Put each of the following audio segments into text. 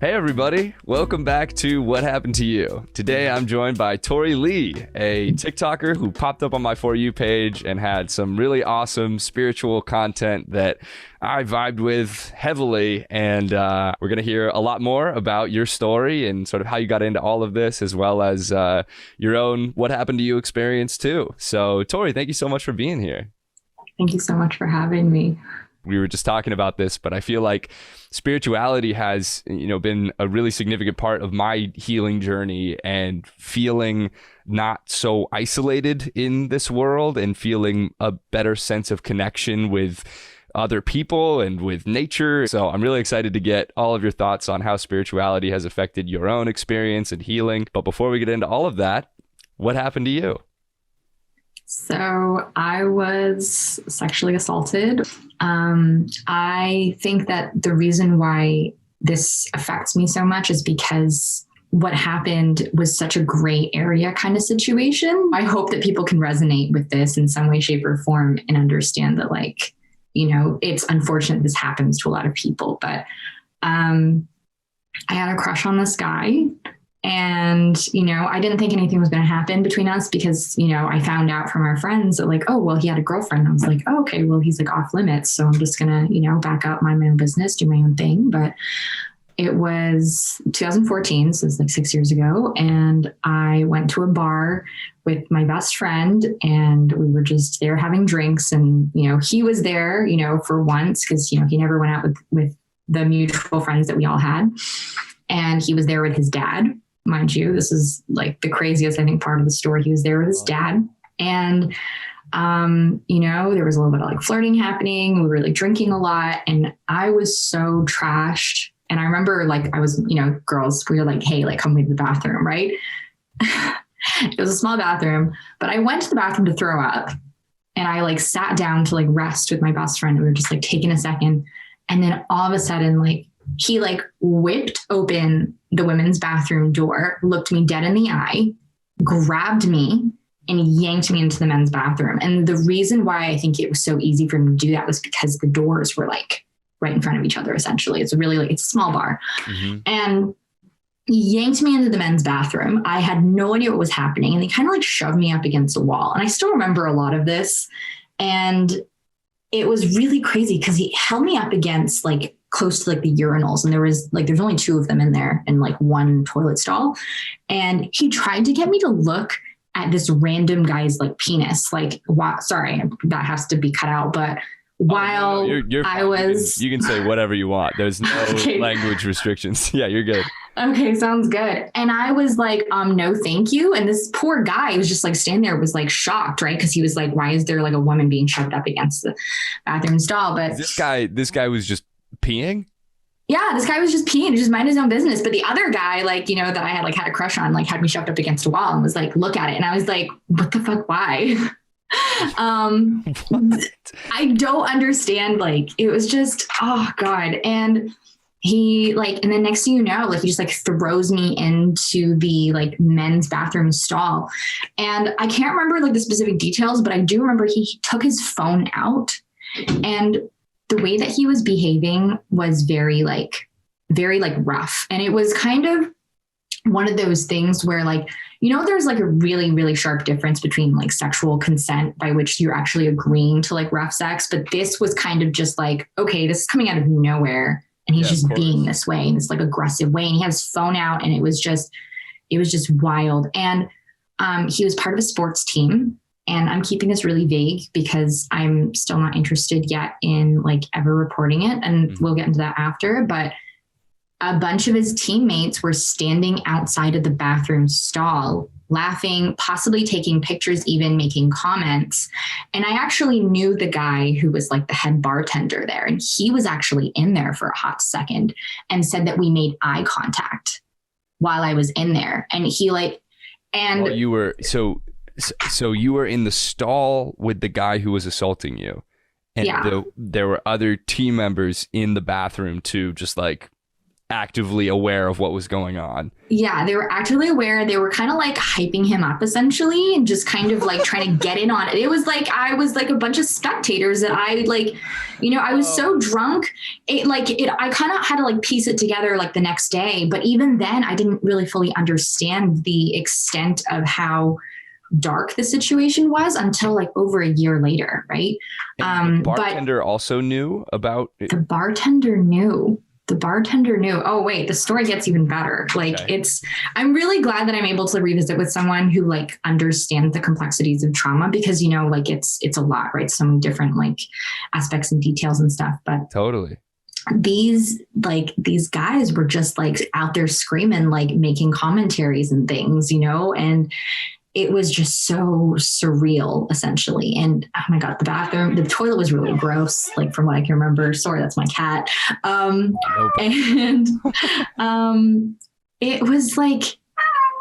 Hey everybody, welcome back to What Happened to You. Today I'm joined by Tori Lee, a TikToker who popped up on my For You page and had some really awesome spiritual content that I vibed with heavily, and we're going to hear a lot more about your story and sort of how you got into all of this, as well as your own What Happened to You experience too. So Tori, thank you so much for being here. Thank you so much for having me. We were just talking about this, but I feel like spirituality has, been a really significant part of my healing journey, and feeling not so isolated in this world and feeling a better sense of connection with other people and with nature. So I'm really excited to get all of your thoughts on how spirituality has affected your own experience and healing. But before we get into all of that, what happened to you? So I was sexually assaulted. I think that the reason why this affects me so much is because what happened was such a gray area kind of situation. I hope that people can resonate with this in some way, shape, or form and understand that, it's unfortunate this happens to a lot of people. But I had a crush on this guy. And, I didn't think anything was going to happen between us because, I found out from our friends that he had a girlfriend. I was like, oh, okay, well, he's off limits. So I'm just going to, back up, mind my own business, do my own thing. But it was 2014. So it was 6 years ago. And I went to a bar with my best friend, and we were just there having drinks. And, he was there, for once, because, he never went out with the mutual friends that we all had. And he was there with his dad. Mind you, this is the craziest, I think, part of the story. He was there with his dad. And, there was a little bit of flirting happening. We were drinking a lot. And I was so trashed. And I remember I was, girls, we were hey, come with the bathroom, right? It was a small bathroom, but I went to the bathroom to throw up. And I sat down to rest with my best friend. We were just taking a second. And then all of a sudden, he whipped open the women's bathroom door, looked me dead in the eye, grabbed me, and yanked me into the men's bathroom. And the reason why I think it was so easy for him to do that was because the doors were right in front of each other, essentially. It's really it's a small bar. Mm-hmm. And he yanked me into the men's bathroom. I had no idea what was happening. And they kind of shoved me up against a wall. And I still remember a lot of this. And it was really crazy because he held me up against close to the urinals, and there was there's only two of them in there and one toilet stall. And he tried to get me to look at this random guy's penis. Sorry, that has to be cut out. But while you're I was, you can say whatever you want. There's no okay. Language restrictions. Yeah, you're good. Okay, sounds good. And I was no, thank you. And this poor guy was just standing there, was shocked, right? Because he was why is there a woman being shoved up against the bathroom stall? But this guy was just peeing? Yeah, this guy was just peeing, just mind his own business. But the other guy, that I had had a crush on, had me shoved up against a wall and was look at it. And I was what the fuck? Why? I don't understand. It was just, oh God. And he and then next thing you know, he just throws me into the men's bathroom stall. And I can't remember the specific details, but I do remember he took his phone out, and the way that he was behaving was very rough. And it was kind of one of those things where there's a really, really sharp difference between sexual consent, by which you're actually agreeing to rough sex. But this was kind of just okay, this is coming out of nowhere. And he's just being this way, in this aggressive way. And he had his phone out, and it was just wild. And he was part of a sports team. And I'm keeping this really vague because I'm still not interested yet in ever reporting it. And we'll get into that after. But a bunch of his teammates were standing outside of the bathroom stall, laughing, possibly taking pictures, even making comments. And I actually knew the guy who was the head bartender there. And he was actually in there for a hot second and said that we made eye contact while I was in there. And he well, you were, so you were in the stall with the guy who was assaulting you, and there were other team members in the bathroom too, just actively aware of what was going on. Yeah, they were actively aware. They were kind of like hyping him up essentially and just kind of like trying to get in on it. It was like I was like a bunch of spectators that I like, I was so drunk. I kind of had to like piece it together like the next day. But even then, I didn't really fully understand the extent of how dark the situation was until like over a year later, right? And the bartender also knew about it. The bartender knew. Oh, wait, the story gets even better. Like I'm really glad that I'm able to revisit with someone who like understands the complexities of trauma because, like it's a lot, right? So many different like aspects and details and stuff. But totally. These guys were just like out there screaming, like making commentaries and things, and it was just so surreal, essentially. And oh my God, the toilet was really gross, like from what I can remember. Sorry, that's my cat. It was like,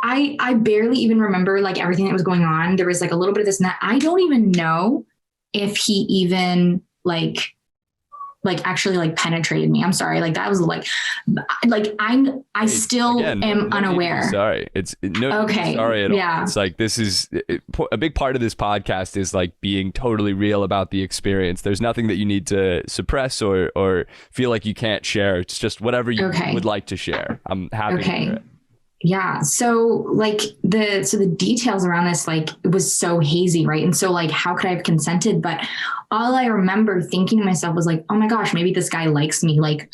I barely even remember like everything that was going on. There was like a little bit of this and that. I don't even know if he even like actually like penetrated me. I'm sorry. Like that was like I still am unaware. Sorry. Okay. Sorry at all. Yeah. It's like, a big part of this podcast is like being totally real about the experience. There's nothing that you need to suppress or feel like you can't share. It's just whatever you would like to share. I'm happy to hear it. Yeah. So like the details around this, like it was so hazy. Right. And so like, how could I have consented? But all I remember thinking to myself was like, oh my gosh, maybe this guy likes me. Like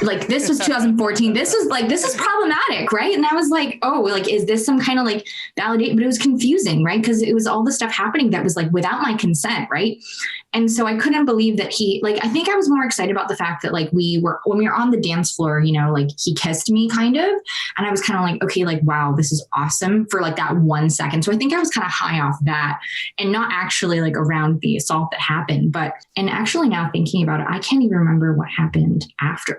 this was 2014. This is problematic. Right. And I was like, oh, like, is this some kind of like validate? But it was confusing. Right. Because it was all the stuff happening that was like without my consent. Right. And so I couldn't believe that I think I was more excited about the fact that like when we were on the dance floor, like he kissed me kind of, and I was kind of like, okay, like, wow, this is awesome for like that 1 second. So I think I was kind of high off that and not actually like around the assault that happened. And actually now thinking about it, I can't even remember what happened after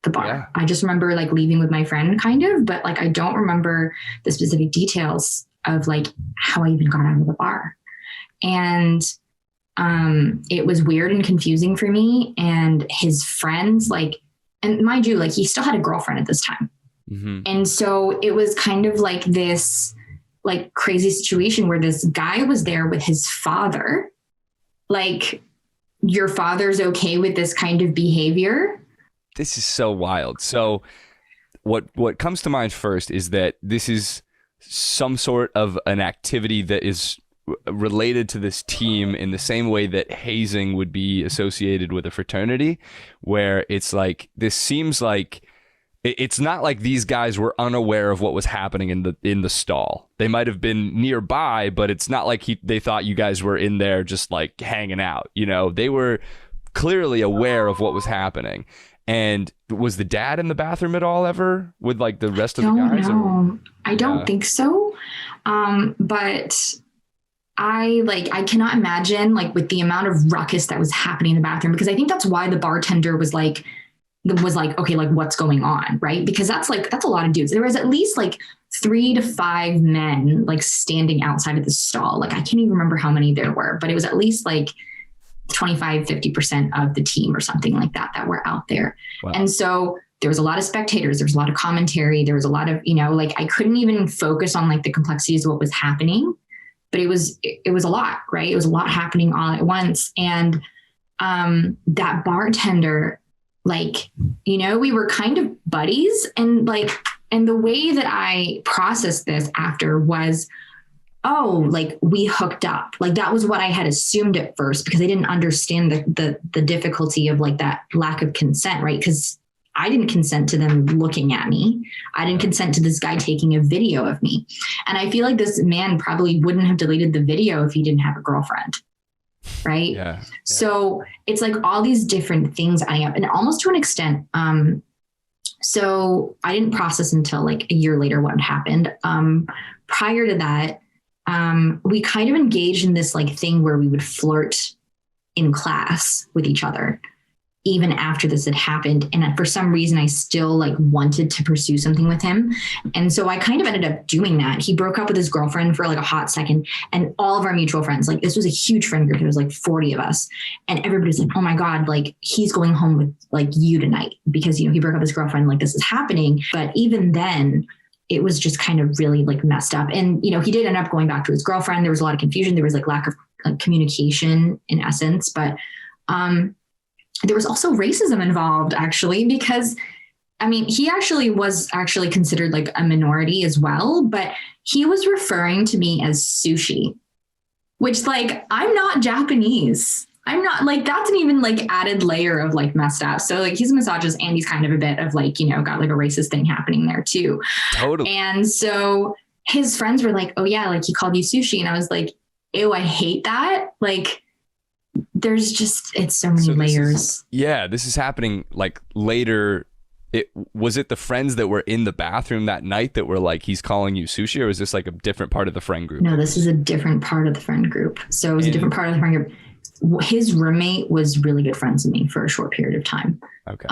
the bar. Yeah. I just remember like leaving with my friend kind of, but like, I don't remember the specific details of like how I even got out of the bar. And it was weird and confusing for me and his friends, like, and mind you, like he still had a girlfriend at this time. Mm-hmm. And so it was kind of like this like crazy situation where this guy was there with his father. Like, your father's okay with this kind of behavior. This is so wild. So what comes to mind first is that this is some sort of an activity that is related to this team in the same way that hazing would be associated with a fraternity, where it's like, this seems like it's not like these guys were unaware of what was happening in the stall. They might have been nearby, but it's not like they thought you guys were in there just like hanging out. They were clearly aware of what was happening. And was the dad in the bathroom at all ever with like the rest of the guys? I don't think so. But I cannot imagine like with the amount of ruckus that was happening in the bathroom, because I think that's why the bartender was like, okay, like what's going on? Right. Because that's a lot of dudes. There was at least like 3 to 5 men like standing outside of the stall. Like I can't even remember how many there were, but it was at least like 25, 50% of the team or something like that were out there. Wow. And so there was a lot of spectators, there was a lot of commentary, there was a lot of, like I couldn't even focus on like the complexities of what was happening, but it was a lot, right? It was a lot happening all at once. And that bartender, like, we were kind of buddies, and the way that I processed this after was, oh, like we hooked up. Like that was what I had assumed at first, because I didn't understand the difficulty of like that lack of consent, right? Because I didn't consent to them looking at me. I didn't consent to this guy taking a video of me. And I feel like this man probably wouldn't have deleted the video if he didn't have a girlfriend. Right. Yeah. So it's like all these different things adding up, and almost to an extent. So I didn't process until like a year later what happened. Prior to that, we kind of engaged in this like thing where we would flirt in class with each other. even after this had happened. And for some reason, I still like wanted to pursue something with him. And so I kind of ended up doing that. He broke up with his girlfriend for like a hot second, and all of our mutual friends, like this was a huge friend group. There was like 40 of us, and everybody's like, oh my God, like he's going home with like you tonight because, you know, he broke up with his girlfriend, like this is happening. But even then, it was just kind of really like messed up. And, you know, he did end up going back to his girlfriend. There was a lot of confusion. There was like lack of communication in essence, but, there was also racism involved actually, because I mean, he actually was actually considered like a minority as well, but he was referring to me as sushi, which like, I'm not Japanese. I'm not like, that's an even like added layer of like messed up. So like he's a misogynist and he's kind of a bit of like, you know, got like a racist thing happening there too. Totally. And so his friends were like, oh yeah, like he called you sushi. And I was like, ew, I hate that. Like, there's just, it's so many layers. This is happening like later. Was it the friends that were in the bathroom that night that were like, he's calling you sushi, or was this like a different part of the friend group? No, this is a different part of the friend group. So it was a different part of the friend group. His roommate was really good friends with me for a short period of time. Okay.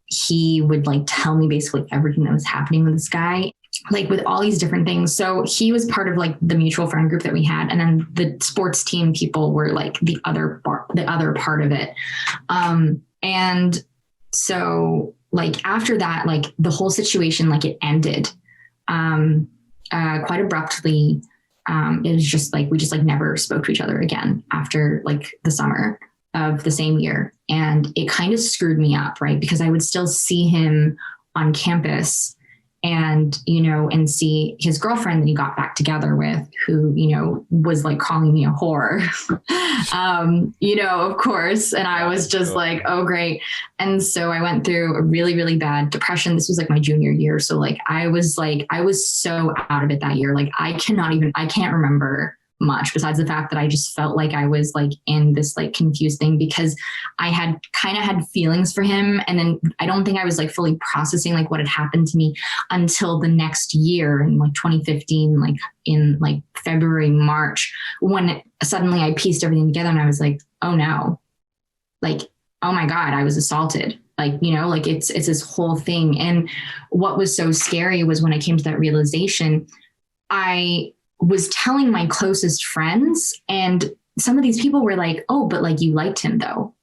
He would like tell me basically everything that was happening with this guy, like with all these different things. So he was part of like the mutual friend group that we had. And then the sports team people were like the other part of it. And so like after that, like the whole situation, like it ended quite abruptly. It was just like, we just like never spoke to each other again after like the summer of the same year. And it kind of screwed me up, right? Because I would still see him on campus and, you know, and see his girlfriend that he got back together with, who, you know, was like calling me a whore, you know, of course. And I was just like, oh, great. And so I went through a really, really bad depression. This was like my junior year. So like, I was so out of it that year. Like I can't remember much besides the fact that I just felt like I was like in this like confused thing, because I had kind of had feelings for him. And then I don't think I was like fully processing like what had happened to me until the next year in like 2015, like in like February, March, when suddenly I pieced everything together and I was like, oh no, like, oh my God, I was assaulted. Like, you know, like it's this whole thing. And what was so scary was when I came to that realization, I was telling my closest friends, and some of these people were like, oh, but like you liked him though.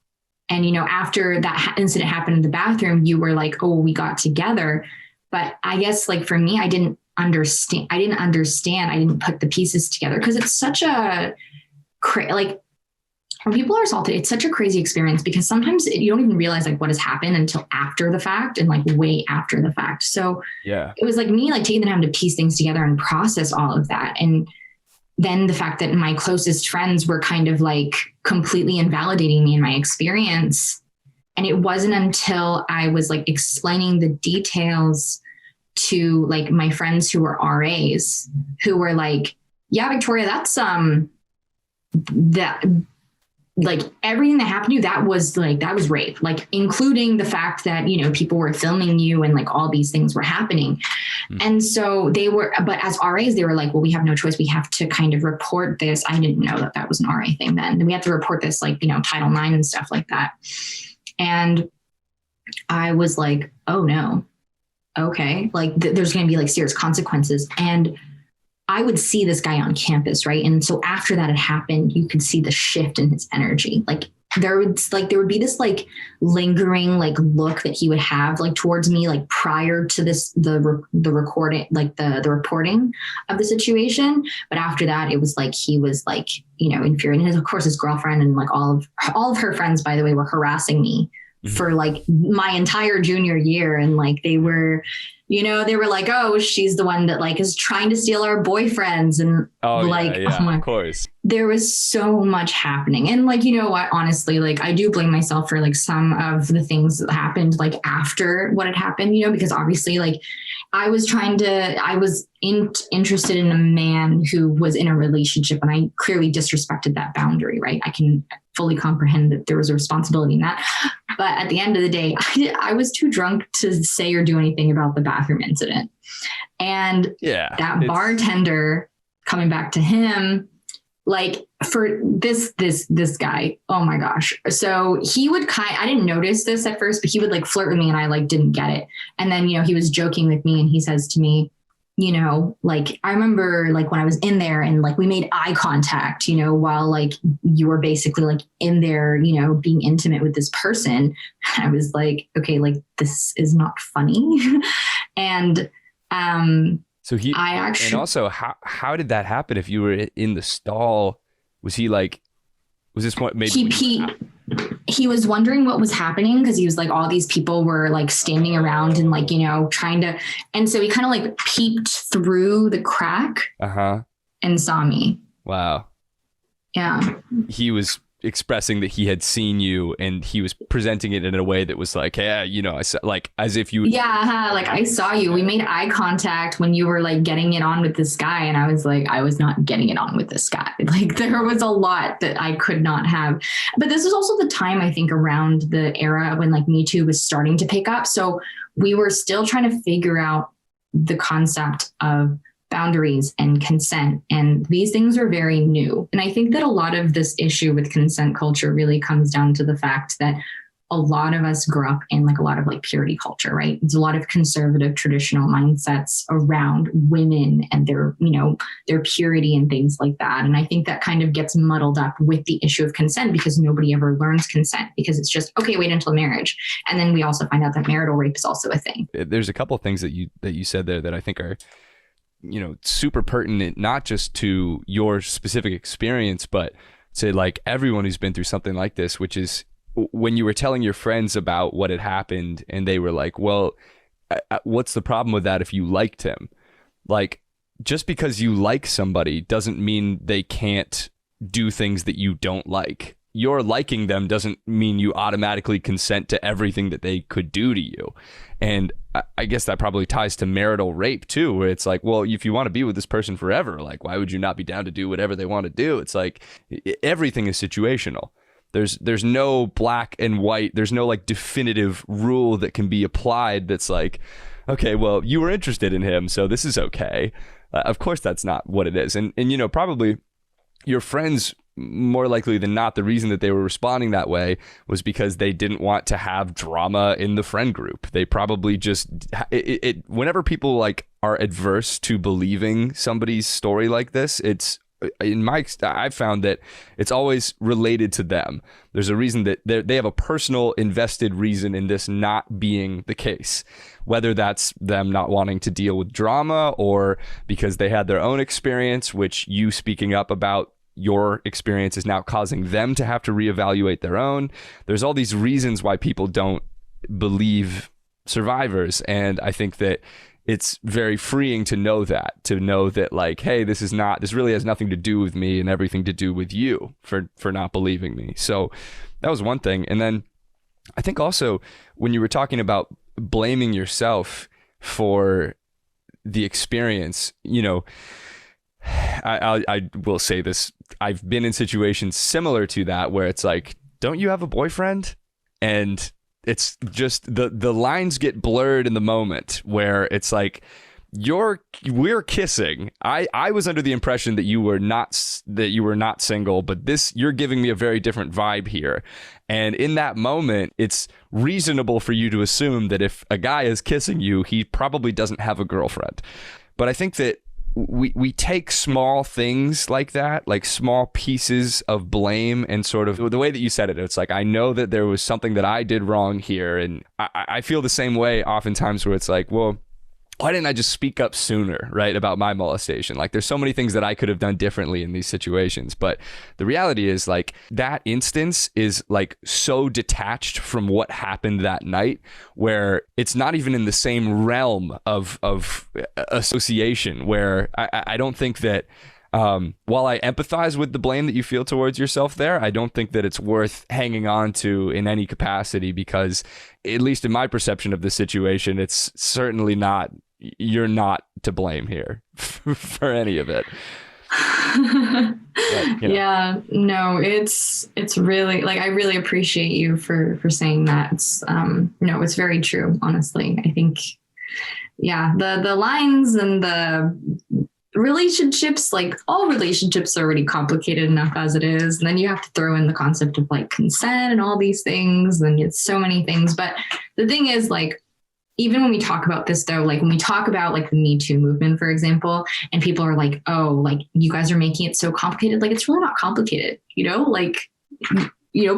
And, you know, after that incident happened in the bathroom, you were like, oh, we got together. But I guess like for me, I didn't understand. I didn't put the pieces together, because it's such a like when people are assaulted, it's such a crazy experience, because sometimes you don't even realize like what has happened until after the fact, and like way after the fact. So yeah, it was like me like taking the time to piece things together and process all of that. And then the fact that my closest friends were kind of like completely invalidating me in my experience. And it wasn't until I was like explaining the details to like my friends who were RAs, who were like, yeah, Victoria, that's that like everything that happened to you, that was rape, like including the fact that, you know, people were filming you and like all these things were happening. Mm-hmm. And so but as RAs, they were like, well, we have no choice. We have to kind of report this. I didn't know that was an RA thing then. We have to report this, like, you know, Title IX and stuff like that. And I was like, oh no, okay. Like there's going to be like serious consequences. And I would see this guy on campus, right? And so after that had happened, you could see the shift in his energy. Like there would be this like lingering like look that he would have like towards me, like prior to this, the recording, like the reporting of the situation. But after that, it was like, he was like, you know, infuriated. And of course his girlfriend and like all of her friends, by the way, were harassing me for like my entire junior year. And like, they were like, oh, she's the one that like is trying to steal our boyfriends. And oh my, of course. There was so much happening. And like, you know what, honestly, like I do blame myself for like some of the things that happened like after what had happened, you know, because obviously like I was interested in a man who was in a relationship, and I clearly disrespected that boundary, right? I can fully comprehend that there was a responsibility in that. But at the end of the day, I was too drunk to say or do anything about the bathroom incident. And that bartender, coming back to him, like for this guy, oh my gosh. So he would I didn't notice this at first, but he would like flirt with me and I like didn't get it. And then, he was joking with me and he says to me, like I remember like when I was in there and like we made eye contact, while like you were basically like in there, being intimate with this person. I was like, okay, like this is not funny. And so and also how did that happen? If you were in the stall, was this what maybe he was wondering what was happening because he was like, all these people were like standing around and like, trying to, and so he kind of like peeped through the crack and saw me. Wow. Yeah. He was expressing that he had seen you and he was presenting it in a way that was like, yeah, I saw, like as if you like I saw you, we made eye contact when you were like getting it on with this guy, and I was like, I was not getting it on with this guy. Like there was a lot that I could not have. But this was also the time, I think, around the era when like Me Too was starting to pick up, so we were still trying to figure out the concept of boundaries and consent. And these things are very new. And I think that a lot of this issue with consent culture really comes down to the fact that a lot of us grew up in like a lot of like purity culture, right? There's a lot of conservative traditional mindsets around women and their, their purity and things like that. And I think that kind of gets muddled up with the issue of consent because nobody ever learns consent because it's just, okay, wait until marriage. And then we also find out that marital rape is also a thing. There's a couple of things that you said there that I think are super pertinent, not just to your specific experience, but to like everyone who's been through something like this, which is when you were telling your friends about what had happened and they were like, well, what's the problem with that if you liked him? Like, just because you like somebody doesn't mean they can't do things that you don't like. Your liking them doesn't mean you automatically consent to everything that they could do to you. And I guess that probably ties to marital rape too, where it's like, well, if you want to be with this person forever, like, why would you not be down to do whatever they want to do? It's like everything is situational. There's no black and white. There's no like definitive rule that can be applied that's like, okay, well, you were interested in him, so this is okay. Of course, that's not what it is. And probably your friends, more likely than not, the reason that they were responding that way was because they didn't want to have drama in the friend group. They probably just whenever people like are adverse to believing somebody's story like this, I've found that it's always related to them. There's a reason that they have a personal invested reason in this not being the case, whether that's them not wanting to deal with drama or because they had their own experience, which you speaking up about your experience is now causing them to have to reevaluate their own. There's all these reasons why people don't believe survivors. And I think that it's very freeing to know that like, hey, this really has nothing to do with me and everything to do with you for not believing me. So that was one thing. And then I think also when you were talking about blaming yourself for the experience, I will say this. I've been in situations similar to that where it's like, don't you have a boyfriend? And it's just the lines get blurred in the moment where it's like, we're kissing. I was under the impression that you were not single, but you're giving me a very different vibe here. And in that moment, it's reasonable for you to assume that if a guy is kissing you, he probably doesn't have a girlfriend. But I think that we take small things like that, like small pieces of blame, and sort of the way that you said it, it's like, I know that there was something that I did wrong here. And I feel the same way oftentimes where it's like, well, why didn't I just speak up sooner, right, about my molestation? Like, there's so many things that I could have done differently in these situations. But the reality is, like, that instance is like so detached from what happened that night, where it's not even in the same realm of association, where I don't think that while I empathize with the blame that you feel towards yourself there, I don't think that it's worth hanging on to in any capacity, because at least in my perception of the situation, it's certainly not, you're not to blame here for any of it. But, Yeah, no, it's really, like, I really appreciate you for saying that. It's no, it's very true, honestly. I think, yeah, the lines and relationships, like all relationships are already complicated enough as it is. And then you have to throw in the concept of like consent and all these things. And it's so many things. But the thing is, like, even when we talk about this though, like when we talk about like the Me Too movement, for example, and people are like, oh, like you guys are making it so complicated. Like it's really not complicated, like,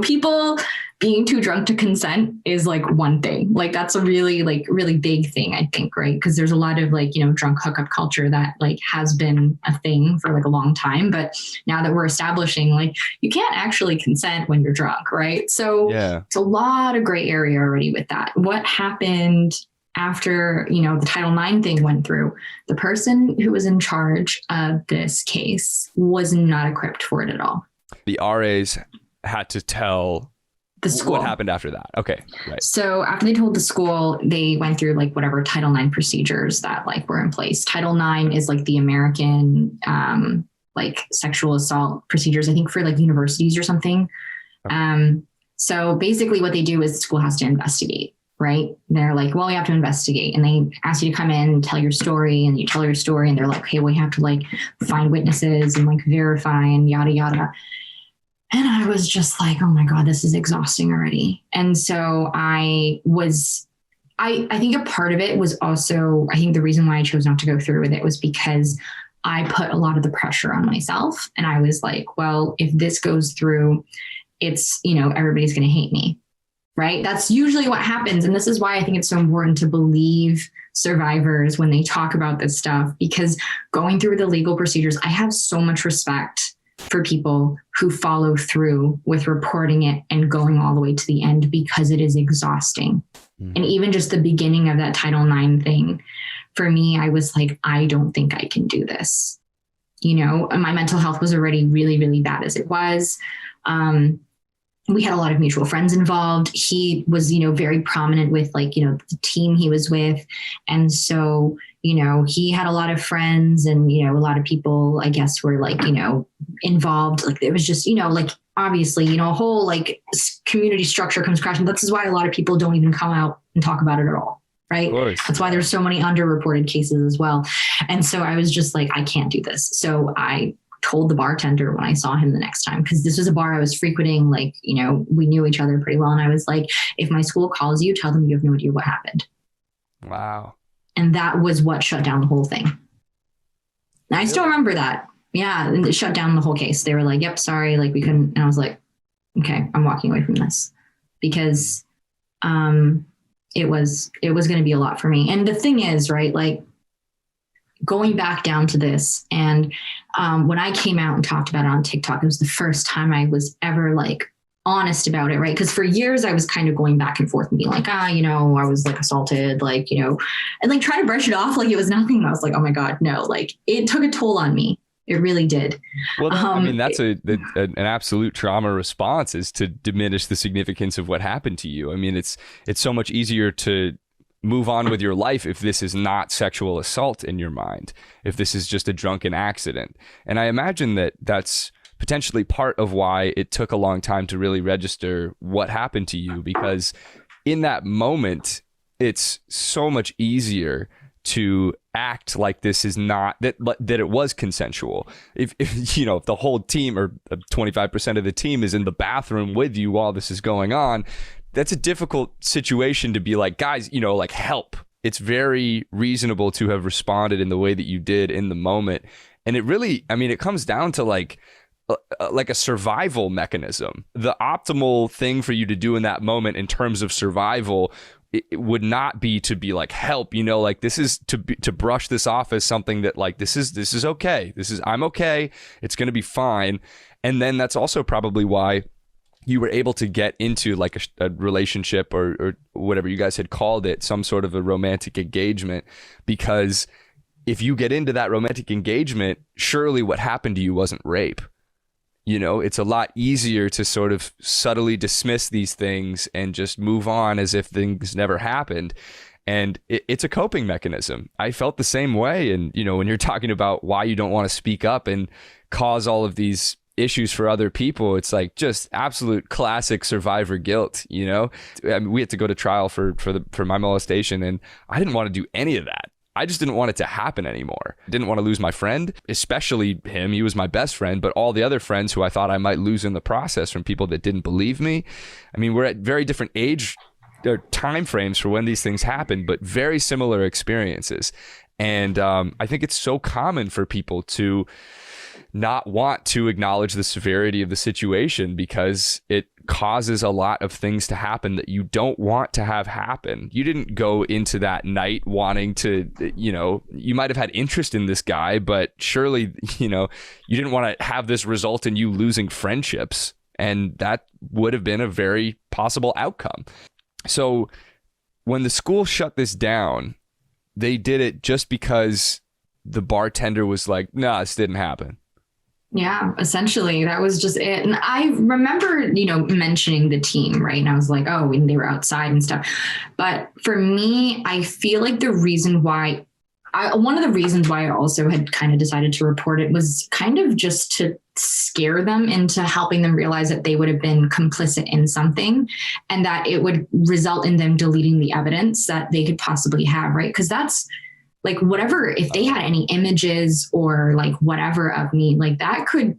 people being too drunk to consent is like one thing. Like that's a really big thing, I think, right? Because there's a lot of like, drunk hookup culture that like has been a thing for like a long time. But now that we're establishing like you can't actually consent when you're drunk, right? So it's a lot of gray area already with that. What happened after, the Title IX thing went through? The person who was in charge of this case was not equipped for it at all. The RAs had to tell the school what happened after that. Okay. Right. So after they told the school, they went through like whatever Title IX procedures that like were in place. Title IX is like the American like sexual assault procedures, I think for like universities or something. Okay. So basically what they do is the school has to investigate, right? They're like, well, we have to investigate. And they ask you to come in and tell your story, and you tell your story, and they're like, okay, we have to like find witnesses and like verify and yada, yada. And I was just like, oh my God, this is exhausting already. And so I think a part of it was also, I think the reason why I chose not to go through with it was because I put a lot of the pressure on myself. And I was like, well, if this goes through, it's, everybody's going to hate me. Right. That's usually what happens. And this is why I think it's so important to believe survivors when they talk about this stuff, because going through the legal procedures, I have so much respect for people who follow through with reporting it and going all the way to the end, because it is exhausting. Mm. And even just the beginning of that Title IX thing, for me, I was like, I don't think I can do this. And my mental health was already really, really bad as it was. We had a lot of mutual friends involved. He was, very prominent with like, the team he was with. And so, he had a lot of friends, and, a lot of people, I guess, were like, involved. Like it was just, like obviously, a whole like community structure comes crashing. This is why a lot of people don't even come out and talk about it at all. Right. That's why there's so many underreported cases as well. And so I was just like, I can't do this. So I told the bartender when I saw him the next time, because this was a bar I was frequenting, like, we knew each other pretty well. And I was like, if my school calls you, tell them you have no idea what happened. Wow. And that was what shut down the whole thing. And I still remember that. Yeah. And it shut down the whole case. They were like, yep, sorry. Like we couldn't. And I was like, okay, I'm walking away from this, because it was going to be a lot for me. And the thing is, right, like going back down to this, and when I came out and talked about it on TikTok, it was the first time I was ever like honest about it, right? Because for years I was kind of going back and forth and being like, I was like assaulted, like, and like trying to brush it off like it was nothing. And I was like, oh my God, no, like it took a toll on me. It really did. Well, that's an absolute trauma response, is to diminish the significance of what happened to you. I mean, it's so much easier to move on with your life if this is not sexual assault in your mind, if this is just a drunken accident. And I imagine that that's potentially part of why it took a long time to really register what happened to you, because in that moment, it's so much easier to act like this is not, that it was consensual. If if the whole team, or 25% of the team, is in the bathroom with you while this is going on, that's a difficult situation to be like, guys, like help. It's very reasonable to have responded in the way that you did in the moment. And it really, it comes down to like a survival mechanism. The optimal thing for you to do in that moment in terms of survival, it would not be to be like, help, like this is to brush this off as something that like, this is okay. I'm okay. It's going to be fine. And then that's also probably why you were able to get into like a relationship, or whatever you guys had called it, some sort of a romantic engagement, because if you get into that romantic engagement, surely what happened to you wasn't rape. It's a lot easier to sort of subtly dismiss these things and just move on as if things never happened. And it's a coping mechanism. I felt the same way. And, when you're talking about why you don't want to speak up and cause all of these issues for other people, it's like just absolute classic survivor guilt. We had to go to trial for my molestation, and I didn't want to do any of that. I just didn't want it to happen anymore. I didn't want to lose my friend, especially him. He was my best friend, but all the other friends who I thought I might lose in the process from people that didn't believe me. I mean, we're at very different age or time frames for when these things happen, but very similar experiences. And I think it's so common for people to not want to acknowledge the severity of the situation because it causes a lot of things to happen that you don't want to have happen. You didn't go into that night wanting to, you might have had interest in this guy, but surely, you didn't want to have this result in you losing friendships. And that would have been a very possible outcome. So when the school shut this down, they did it just because the bartender was like, "No, this didn't happen." Yeah, essentially that was just it. And I remember, mentioning the team, right? And I was like, oh, and they were outside and stuff. But for me, I feel like one of the reasons why I also had kind of decided to report it was kind of just to scare them into helping them realize that they would have been complicit in something and that it would result in them deleting the evidence that they could possibly have, right? Because that's like whatever, if they had any images or like whatever of me, like that could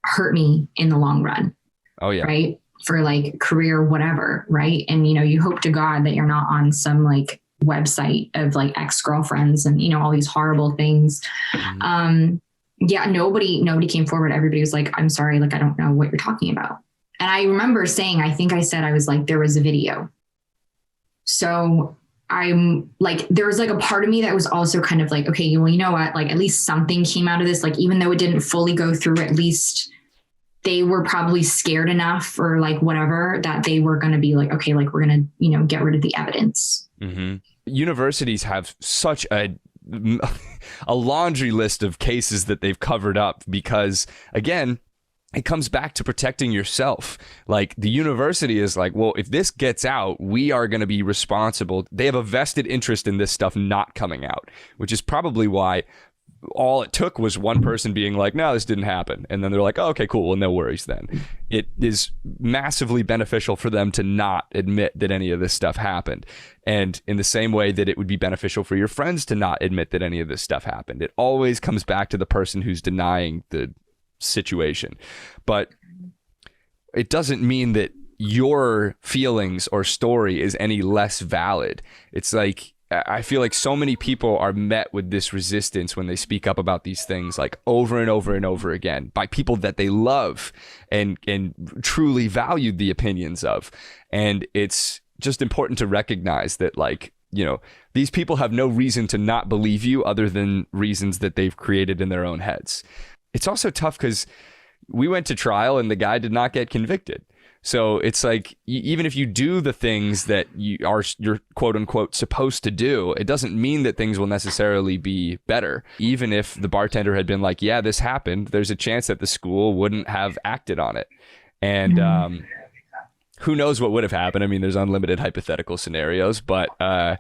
hurt me in the long run. Oh yeah. Right. For like career, whatever. Right. And, you hope to God that you're not on some like website of like ex-girlfriends and, all these horrible things. Mm-hmm. Yeah. Nobody came forward. Everybody was like, "I'm sorry. Like, I don't know what you're talking about." And I remember saying, I was like, there was a video. So I'm like, there was like a part of me that was also kind of like, okay, well, you know what? Like at least something came out of this. Like, even though it didn't fully go through, at least they were probably scared enough or like whatever that they were going to be like, okay, like we're going to, get rid of the evidence. Mm-hmm. Universities have such a laundry list of cases that they've covered up because, again, it comes back to protecting yourself. Like the university is like, well, if this gets out, we are going to be responsible. They have a vested interest in this stuff not coming out, which is probably why all it took was one person being like, "No, this didn't happen." And then they're like, "Oh, okay, cool. Well, no worries then." It is massively beneficial for them to not admit that any of this stuff happened. And in the same way that it would be beneficial for your friends to not admit that any of this stuff happened, it always comes back to the person who's denying the situation. But it doesn't mean that your feelings or story is any less valid. It's like, I feel like so many people are met with this resistance when they speak up about these things, like over and over and over again, by people that they love and truly valued the opinions of. And it's just important to recognize that, like, these people have no reason to not believe you other than reasons that they've created in their own heads. It's also tough because we went to trial and the guy did not get convicted. So it's like, even if you do the things that you're quote unquote supposed to do, it doesn't mean that things will necessarily be better. Even if the bartender had been like, "Yeah, this happened," there's a chance that the school wouldn't have acted on it. And who knows what would have happened? I mean, there's unlimited hypothetical scenarios, but I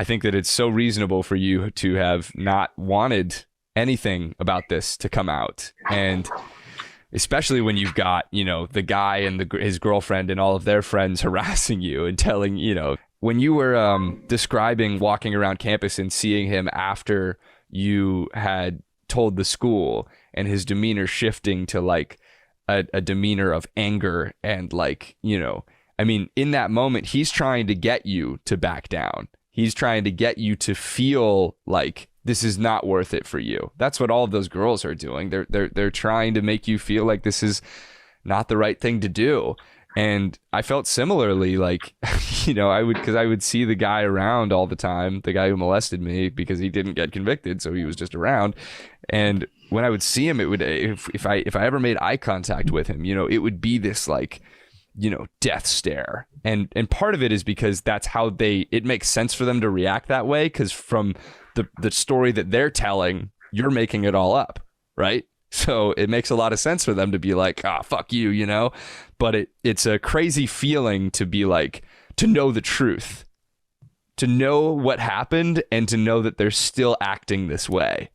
think that it's so reasonable for you to have not wanted anything about this to come out. And especially when you've got, the guy and his girlfriend and all of their friends harassing you and telling, when you were describing walking around campus and seeing him after you had told the school and his demeanor shifting to like a demeanor of anger and like, I mean, in that moment, he's trying to get you to back down. He's trying to get you to feel like this is not worth it for you. That's what all of those girls are doing. They're trying to make you feel like this is not the right thing to do. And I felt similarly, like, I would see the guy around all the time, the guy who molested me, because he didn't get convicted, so he was just around. And when I would see him, it would, if I ever made eye contact with him, it would be this like, death stare. And part of it is because that's how it makes sense for them to react that way, because from the story that they're telling, you're making it all up, right? So it makes a lot of sense for them to be like, "Ah, fuck you," But it's a crazy feeling to be like, to know the truth, to know what happened, and to know that they're still acting this way.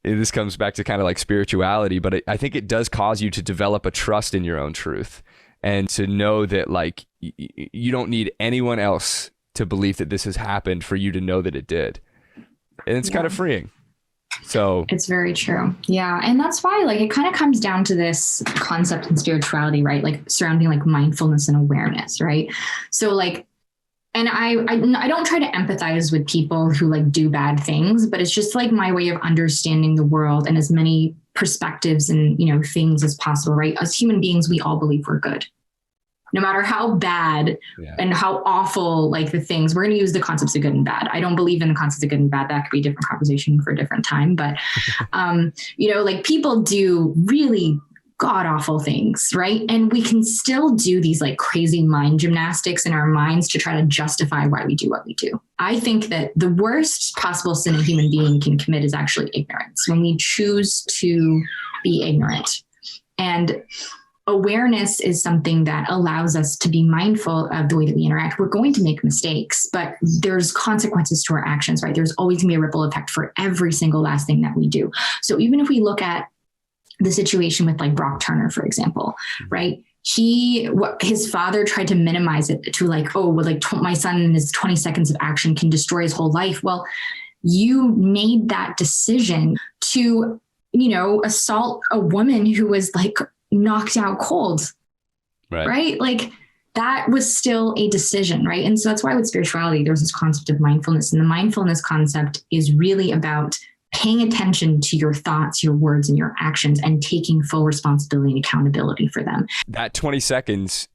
And this comes back to kind of like spirituality, but I think it does cause you to develop a trust in your own truth, and to know that like you don't need anyone else to believe that this has happened for you to know that it did. And it's kind of freeing. So it's very true. Yeah. And that's why like it kind of comes down to this concept in spirituality, right? Like surrounding like mindfulness and awareness, right? So like, and I don't try to empathize with people who like do bad things, but it's just like my way of understanding the world and as many perspectives and, you know, things as possible, right? As human beings, we all believe we're good. No matter how bad and how awful like the things, we're going to use the concepts of good and bad. I don't believe in the concepts of good and bad. That could be a different conversation for a different time. But, you know, like people do really god awful things, right? And we can still do these like crazy mind gymnastics in our minds to try to justify why we do what we do. I think that the worst possible sin a human being can commit is actually ignorance, when we choose to be ignorant. And awareness is something that allows us to be mindful of the way that we interact. We're going to make mistakes, but there's consequences to our actions, right? There's always going to be a ripple effect for every single last thing that we do. So even if we look at the situation with like Brock Turner, for example, right? His father tried to minimize it to like, oh, well, like my son in his 20 seconds of action can destroy his whole life. Well, you made that decision to, you know, assault a woman who was like knocked out cold, right? Like that was still a decision, right? And so that's why with spirituality, there's this concept of mindfulness, and the mindfulness concept is really about paying attention to your thoughts, your words, and your actions, and taking full responsibility and accountability for them. That 20 seconds,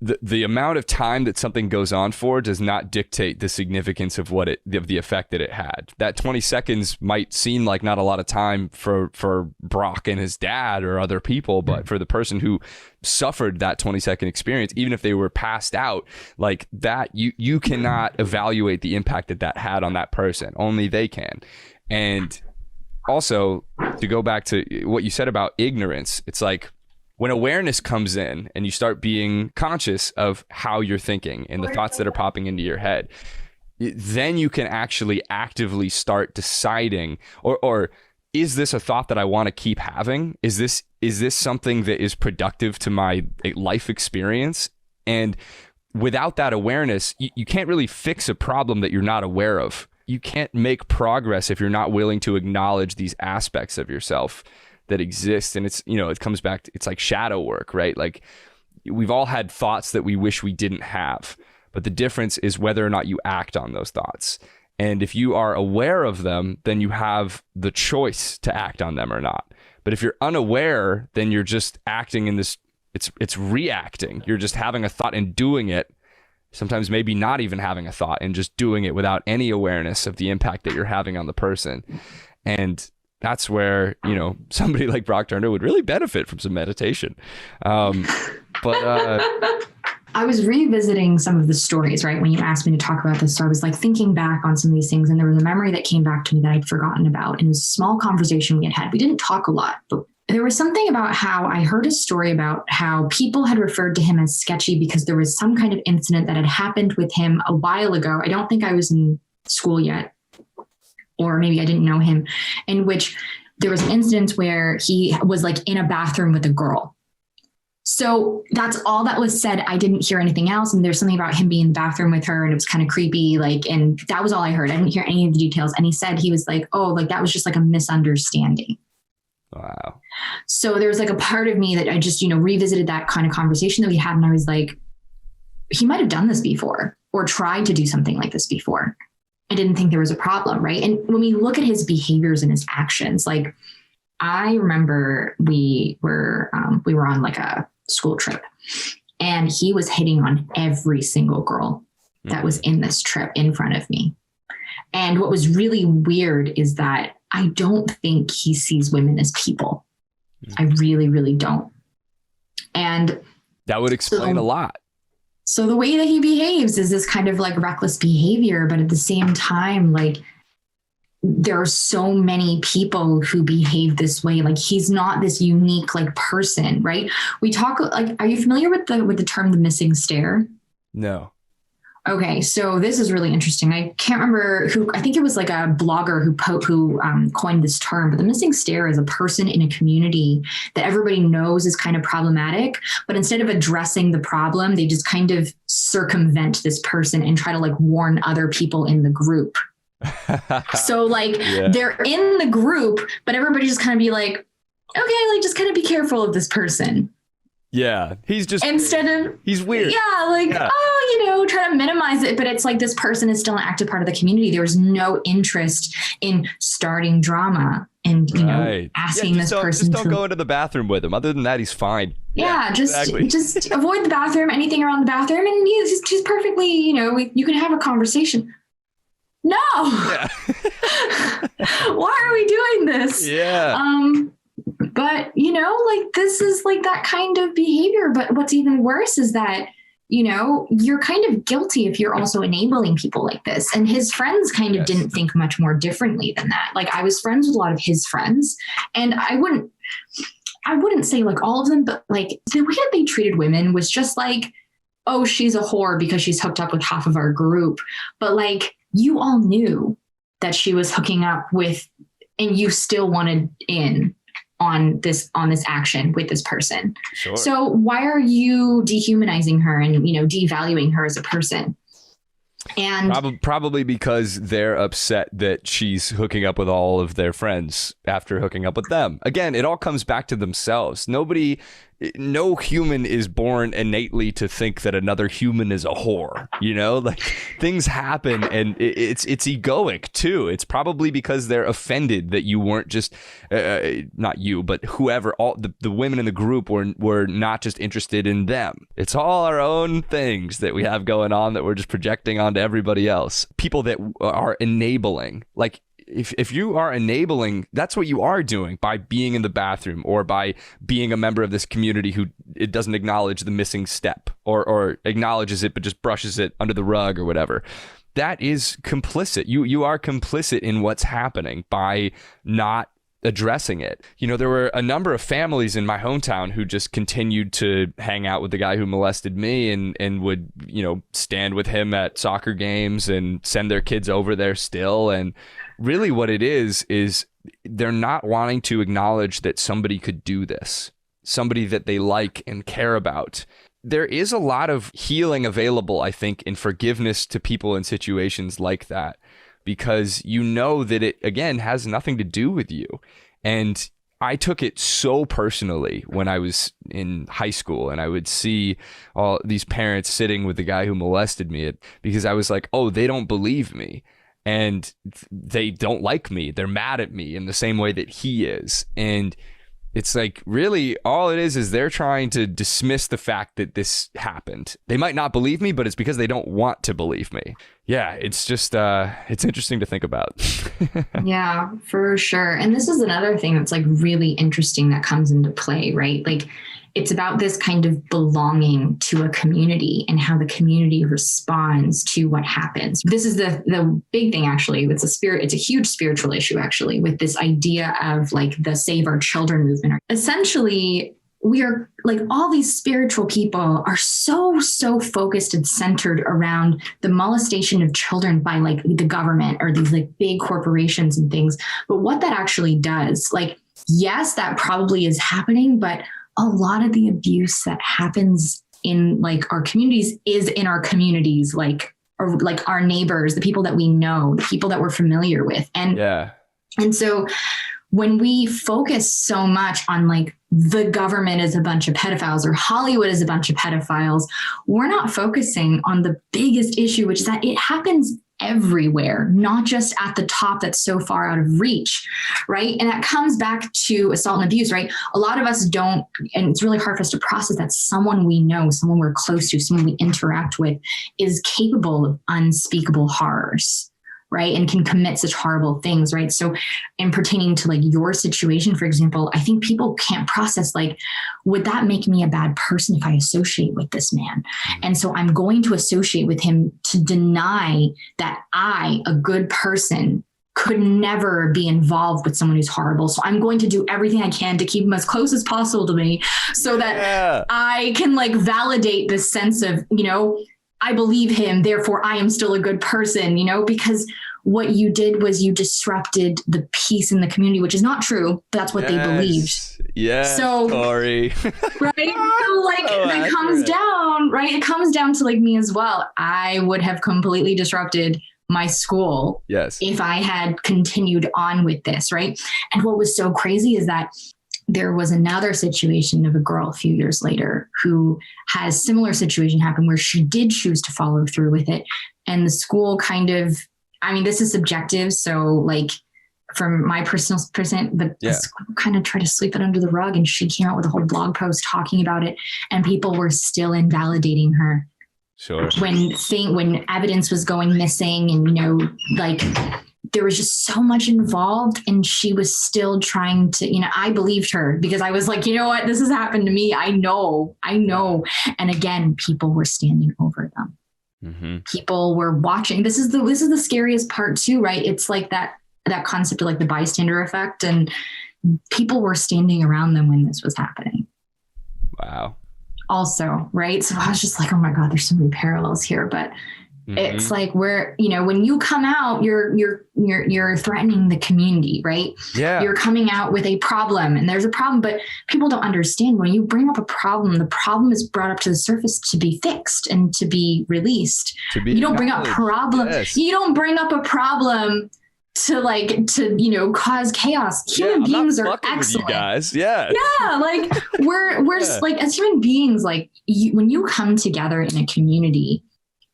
the amount of time that something goes on for does not dictate the significance of the effect that it had. That 20 seconds might seem like not a lot of time for Brock and his dad or other people, but for the person who suffered that 20-second experience, even if they were passed out, like that, you cannot evaluate the impact that had on that person. Only they can. And also, to go back to what you said about ignorance, it's like when awareness comes in and you start being conscious of how you're thinking and the thoughts that are popping into your head, then you can actually actively start deciding, or is this a thought that I want to keep having? Is this something that is productive to my life experience? And without that awareness, you can't really fix a problem that you're not aware of. You can't make progress if you're not willing to acknowledge these aspects of yourself that exist. And it's, you know, it comes back to, it's like shadow work, right? Like we've all had thoughts that we wish we didn't have, but the difference is whether or not you act on those thoughts. And if you are aware of them, then you have the choice to act on them or not. But if you're unaware, then you're just acting in this, it's reacting. You're just having a thought and doing it. Sometimes maybe not even having a thought and just doing it without any awareness of the impact that you're having on the person. And that's where, you know, somebody like Brock Turner would really benefit from some meditation. But I was revisiting some of the stories, right? When you asked me to talk about this, so I was like thinking back on some of these things, and there was a memory that came back to me that I'd forgotten about. And it was a small conversation we had. We didn't talk a lot, but there was something about how I heard a story about how people had referred to him as sketchy because there was some kind of incident that had happened with him a while ago. I don't think I was in school yet, or maybe I didn't know him, in which there was an incident where he was like in a bathroom with a girl. So that's all that was said. I didn't hear anything else. And there's something about him being in the bathroom with her, and it was kind of creepy. Like, and that was all I heard. I didn't hear any of the details. And he said, he was like, oh, like that was just like a misunderstanding. Wow. So there was like a part of me that I just, you know, revisited that kind of conversation that we had. And I was like, he might've done this before or tried to do something like this before. I didn't think there was a problem. Right. And when we look at his behaviors and his actions, like I remember we were on like a school trip, and he was hitting on every single girl that was in this trip in front of me. And what was really weird is that I don't think he sees women as people. I really, really don't. And that would explain a lot. So the way that he behaves is this kind of like reckless behavior, but at the same time, like there are so many people who behave this way. Like he's not this unique like person, right? We talk like, are you familiar with the term the missing stare? No. Okay, so this is really interesting. I can't remember who, I think it was like a blogger who coined this term, but the missing stare is a person in a community that everybody knows is kind of problematic, but instead of addressing the problem, they just kind of circumvent this person and try to like warn other people in the group So like Yeah. they're in the group, but everybody just kind of be like, okay, like just kind of be careful of this person. Yeah. He's just, Instead of, he's weird. yeah, like, Yeah. oh, you know, try to minimize it. But it's like this person is still an active part of the community. There was no interest in starting drama and, you know, asking this person just don't go into the bathroom with him. Other than that, he's fine. Yeah, just exactly. just avoid the bathroom, anything around the bathroom, and he's perfectly, you know, you can have a conversation. No. Yeah. Why are we doing this? Yeah. But you know, like this is like that kind of behavior. But what's even worse is that, you know, you're kind of guilty if you're also enabling people like this. And his friends kind of didn't think much more differently than that. Like I was friends with a lot of his friends, and I wouldn't say like all of them, but like the way that they treated women was just like, oh, she's a whore because she's hooked up with half of our group. But like you all knew that she was hooking up with, and you still wanted in on this action with this person. Sure. So why are you dehumanizing her and, you know, devaluing her as a person? And probably because they're upset that she's hooking up with all of their friends after hooking up with them. Again, it all comes back to themselves. No human is born innately to think that another human is a whore. You know, like things happen, and it's egoic too. It's probably because they're offended that you weren't just not you, but whoever, all the women in the group were not just interested in them. It's all our own things that we have going on that we're just projecting onto everybody else. People that are enabling, like. If you are enabling, that's what you are doing by being in the bathroom or by being a member of this community who it doesn't acknowledge the missing step or acknowledges it but just brushes it under the rug or whatever. That is complicit. You are complicit in what's happening by not addressing it. You know, there were a number of families in my hometown who just continued to hang out with the guy who molested me and would, you know, stand with him at soccer games and send their kids over there still. And really what it is they're not wanting to acknowledge that somebody could do this, somebody that they like and care about. There is a lot of healing available, I think, in forgiveness to people in situations like that, because you know that it, again, has nothing to do with you. And I took it so personally when I was in high school and I would see all these parents sitting with the guy who molested me because I was like, oh, they don't believe me. And they don't like me. They're mad at me in the same way that he is. And it's like, really, all it is they're trying to dismiss the fact that this happened. They might not believe me, but it's because they don't want to believe me. Yeah, it's just, it's interesting to think about. Yeah, for sure. And this is another thing that's like really interesting that comes into play, right? Like it's about this kind of belonging to a community and how the community responds to what happens. This is the big thing, actually. It's a huge spiritual issue, actually, with this idea of like the Save Our Children movement. Essentially, we are like all these spiritual people are so focused and centered around the molestation of children by like the government or these like big corporations and things. But what that actually does, like, yes, that probably is happening, but a lot of the abuse that happens in like our communities is in our communities, like, or like our neighbors, the people that we know, the people that we're familiar with. And so when we focus so much on like the government is a bunch of pedophiles or Hollywood is a bunch of pedophiles, we're not focusing on the biggest issue, which is that it happens everywhere, not just at the top that's so far out of reach, right? And that comes back to assault and abuse, right? A lot of us don't, and it's really hard for us to process that someone we know, someone we're close to, someone we interact with is capable of unspeakable horrors, right? And can commit such horrible things, right? So in pertaining to like your situation, for example, I think people can't process like, would that make me a bad person if I associate with this man? And so I'm going to associate with him to deny that I, a good person, could never be involved with someone who's horrible. So I'm going to do everything I can to keep him as close as possible to me so that I can like validate this sense of, you know, I believe him, therefore I am still a good person, you know, because what you did was you disrupted the peace in the community, which is not true, but that's what they believed. Yeah. So, Tori. Right. So like it comes down, right? It comes down to like me as well. I would have completely disrupted my school Yes. if I had continued on with this, right? And what was so crazy is that there was another situation of a girl a few years later who has similar situation happen where she did choose to follow through with it. And the school kind of, I mean, this is subjective. So like from my personal percent, but the school kind of tried to sweep it under the rug, and she came out with a whole blog post talking about it, and people were still invalidating her. Sure. When evidence was going missing, and, you know, like there was just so much involved, and she was still trying to, you know, I believed her because I was like, you know what, this has happened to me. I know. And again, people were standing over them. Mm-hmm. People were watching. This is the scariest part too, right? It's like that concept of like the bystander effect, and people were standing around them when this was happening. Wow. Also, right? So I was just like, oh my God, there's so many parallels here. But it's like where, you know, when you come out, you're threatening the community, right? Yeah. You're coming out with a problem, and there's a problem, but people don't understand when you bring up a problem, the problem is brought up to the surface to be fixed and to be released. You don't bring up problem. Yes. You don't bring up a problem to you know, cause chaos. Human beings are excellent, you guys. Yeah. Like we're like, as human beings, like when you come together in a community,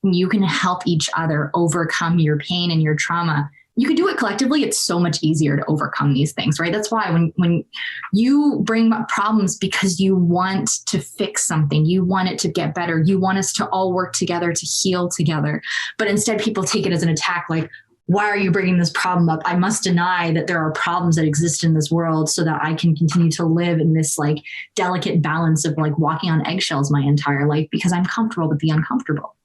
you can help each other overcome your pain and your trauma. You can do it collectively. It's so much easier to overcome these things, right? That's why when you bring up problems because you want to fix something, you want it to get better, you want us to all work together to heal together. But instead people take it as an attack, like, why are you bringing this problem up? I must deny that there are problems that exist in this world so that I can continue to live in this like delicate balance of like walking on eggshells my entire life because I'm comfortable with the uncomfortable.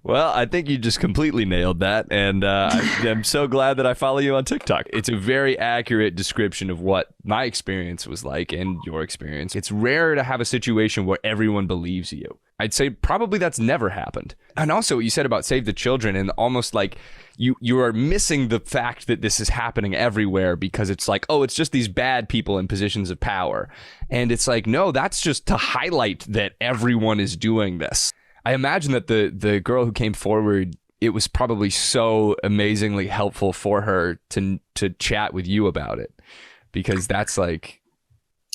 Well, I think you just completely nailed that. And I'm so glad that I follow you on TikTok. It's a very accurate description of what my experience was like and your experience. It's rare to have a situation where everyone believes you. I'd say probably that's never happened. And also what you said about Save the Children, and almost like you are missing the fact that this is happening everywhere because it's like, oh, it's just these bad people in positions of power. And it's like, no, that's just to highlight that everyone is doing this. I imagine that the girl who came forward, it was probably so amazingly helpful for her to chat with you about it, because that's like...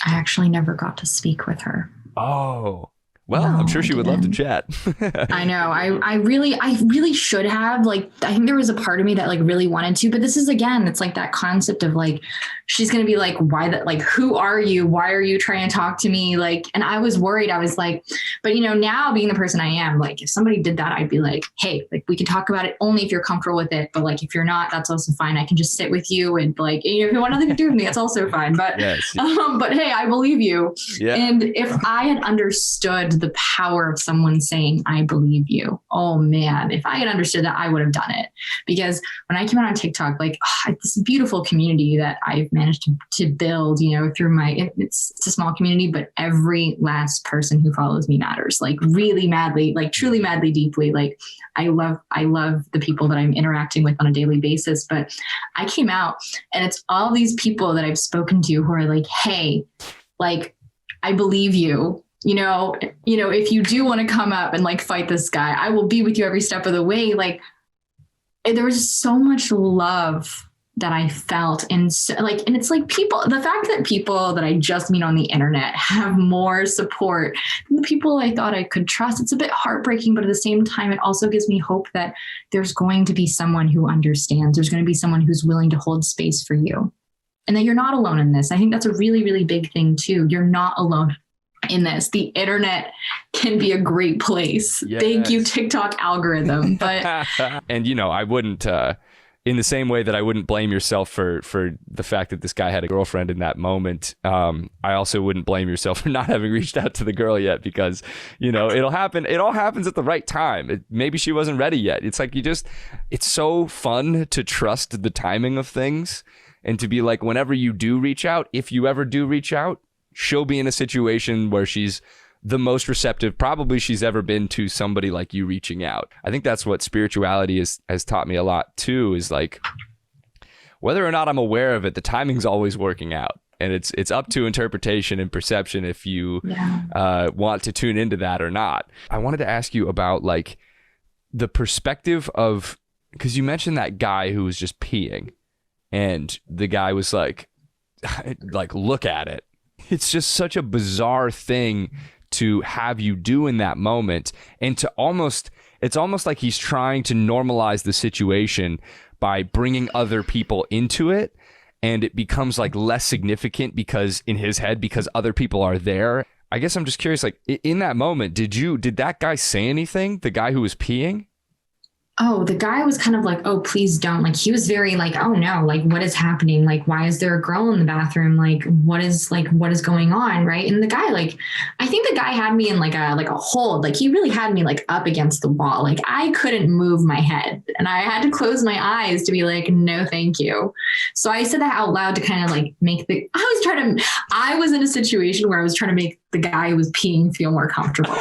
I actually never got to speak with her. Oh, well, no, I'm sure she would love to chat. I know. I really should have. Like, I think there was a part of me that like really wanted to, but this is, again, it's like that concept of like, she's going to be like, why that, like, who are you? Why are you trying to talk to me? Like, and I was worried. I was like, but you know, now being the person I am, like, if somebody did that, I'd be like, hey, like, we can talk about it only if you're comfortable with it. But like, if you're not, that's also fine. I can just sit with you and like, you know, if you want nothing to do with me, that's also fine. But, but hey, I believe you. Yeah. And if I had understood the power of someone saying, I believe you. Oh man, if I had understood that, I would have done it. Because when I came out on TikTok, like this beautiful community that I've managed to build, you know, through it's a small community, but every last person who follows me matters, like really madly, like truly madly deeply. Like I love the people that I'm interacting with on a daily basis. But I came out and it's all these people that I've spoken to who are like, hey, like, I believe you. You know, if you do want to come up and like fight this guy, I will be with you every step of the way. Like there was so much love that I felt. And so, like, and it's like the fact that people that I just meet on the internet have more support than the people I thought I could trust. It's a bit heartbreaking, but at the same time, it also gives me hope that there's going to be someone who understands. There's going to be someone who's willing to hold space for you, and that you're not alone in this. I think that's a really, really big thing too. You're not alone in this. The internet can be a great place. Yes. Thank you, TikTok algorithm. But and you know, I wouldn't in the same way that I wouldn't blame yourself for the fact that this guy had a girlfriend in that moment. I also wouldn't blame yourself for not having reached out to the girl yet, because you know, it'll happen. It all happens at the right time. Maybe she wasn't ready yet. It's like it's so fun to trust the timing of things, and to be like, whenever you do reach out, if you ever do reach out, she'll be in a situation where she's the most receptive probably she's ever been to somebody like you reaching out. I think that's what spirituality has taught me a lot too, is like, whether or not I'm aware of it, the timing's always working out. And it's up to interpretation and perception if you want to tune into that or not. I wanted to ask you about like the perspective of because you mentioned that guy who was just peeing, and the guy was like, look at it. It's just such a bizarre thing to have you do in that moment, and it's almost like he's trying to normalize the situation by bringing other people into it, and it becomes like less significant because in his head, because other people are there. I guess I'm just curious, like in that moment, did that guy say anything? The guy who was peeing? Oh, the guy was kind of like, oh, please don't. Like, he was very like, oh no, like, what is happening? Like, why is there a girl in the bathroom? Like, what is going on? Right. And the guy, like, I think the guy had me in like a hold. Like, he really had me like up against the wall. Like, I couldn't move my head, and I had to close my eyes to be like, no, thank you. So I said that out loud to kind of like I was in a situation where I was trying to make the guy who was peeing feel more comfortable.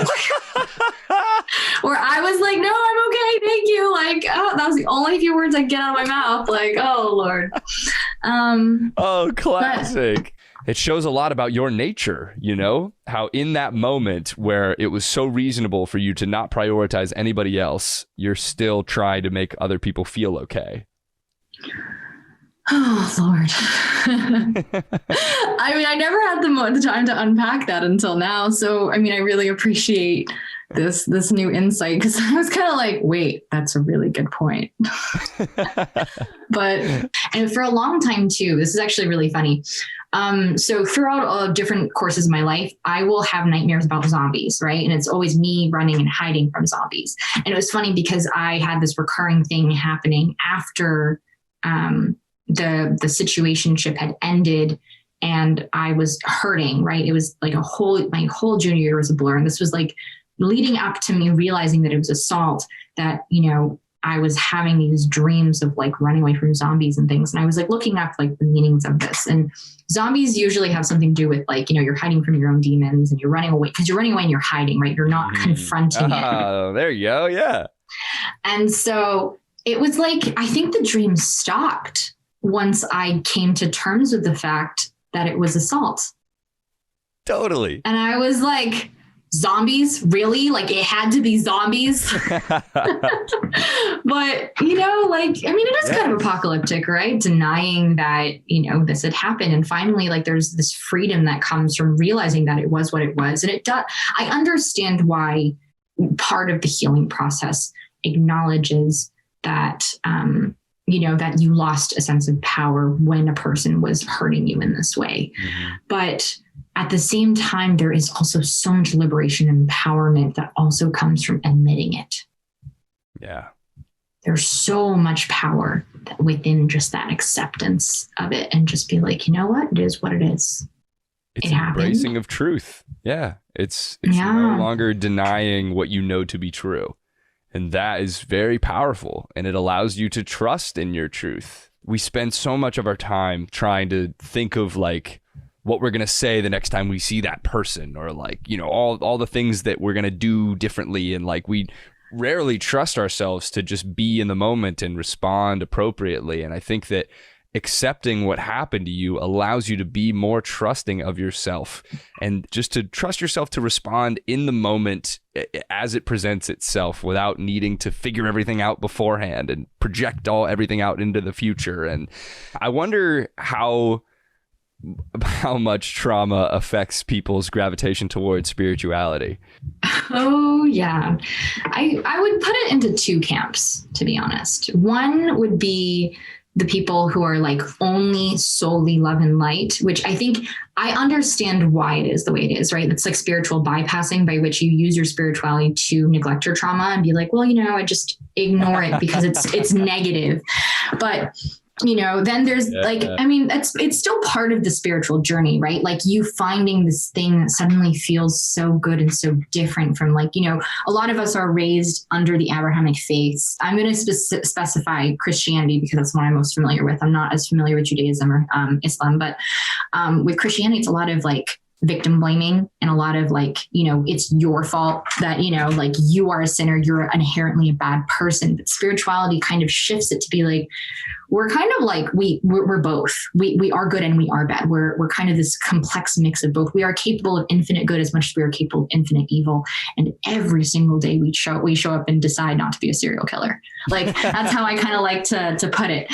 Where I was like, no, I'm okay, thank you. Like, oh, that was the only few words I get out of my mouth. Like, oh Lord. Oh, classic. It shows a lot about your nature, you know, how in that moment where it was so reasonable for you to not prioritize anybody else, you're still trying to make other people feel okay. Oh Lord. I mean, I never had the time to unpack that until now. So, I mean, I really appreciate this new insight, because I was kind of like, wait, that's a really good point. And for a long time too, this is actually really funny. So throughout different courses of my life, I will have nightmares about zombies, right? And it's always me running and hiding from zombies. And it was funny because I had this recurring thing happening after the situationship had ended, and I was hurting, right? It was like my whole junior year was a blur. And this was like leading up to me realizing that it was assault, that, you know, I was having these dreams of like running away from zombies and things. And I was like looking up like the meanings of this, and zombies usually have something to do with like, you know, you're hiding from your own demons and you're running away, because you're running away and you're hiding, right? You're not confronting it. Oh, there you go. Yeah. And so it was like, I think the dream stopped once I came to terms with the fact that it was assault. Totally. And I was like, zombies? Really? Like, it had to be zombies? But, you know, like, I mean, it is kind of apocalyptic, right? Denying that, you know, this had happened. And finally, like, there's this freedom that comes from realizing that it was what it was. And it does. I understand why part of the healing process acknowledges that, you know, that you lost a sense of power when a person was hurting you in this way. Mm-hmm. But at the same time, there is also so much liberation and empowerment that also comes from admitting it. Yeah. There's so much power within just that acceptance of it, and just be like, you know what? It is what it is. It's embracing of truth. Yeah. It's no longer denying what you know to be true. And that is very powerful, and it allows you to trust in your truth. We spend so much of our time trying to think of like what we're going to say the next time we see that person, or like, you know, all the things that we're going to do differently. And like, we rarely trust ourselves to just be in the moment and respond appropriately. And I think that accepting what happened to you allows you to be more trusting of yourself, and just to trust yourself to respond in the moment as it presents itself, without needing to figure everything out beforehand and project everything out into the future. And I wonder how much trauma affects people's gravitation towards spirituality. Oh, yeah. I would put it into two camps, to be honest. One would be the people who are like only solely love and light, which I think I understand why it is the way it is, right? It's like spiritual bypassing, by which you use your spirituality to neglect your trauma and be like, well, you know, I just ignore it because it's negative. But you know, then there's I mean, it's still part of the spiritual journey, right? Like, you finding this thing that suddenly feels so good and so different from, like, you know, a lot of us are raised under the Abrahamic faiths. I'm going to specify Christianity because that's what I'm most familiar with. I'm not as familiar with Judaism or Islam, but with Christianity, it's a lot of like victim blaming and a lot of like, it's your fault that, like you are a sinner, you're inherently a bad person. But spirituality kind of shifts it to be like, we're kind of like, we're both, we are good and we are bad. We're kind of this complex mix of both. We are capable of infinite good as much as we are capable of infinite evil. And every single day we show up and decide not to be a serial killer. Like that's how I kind of like to put it.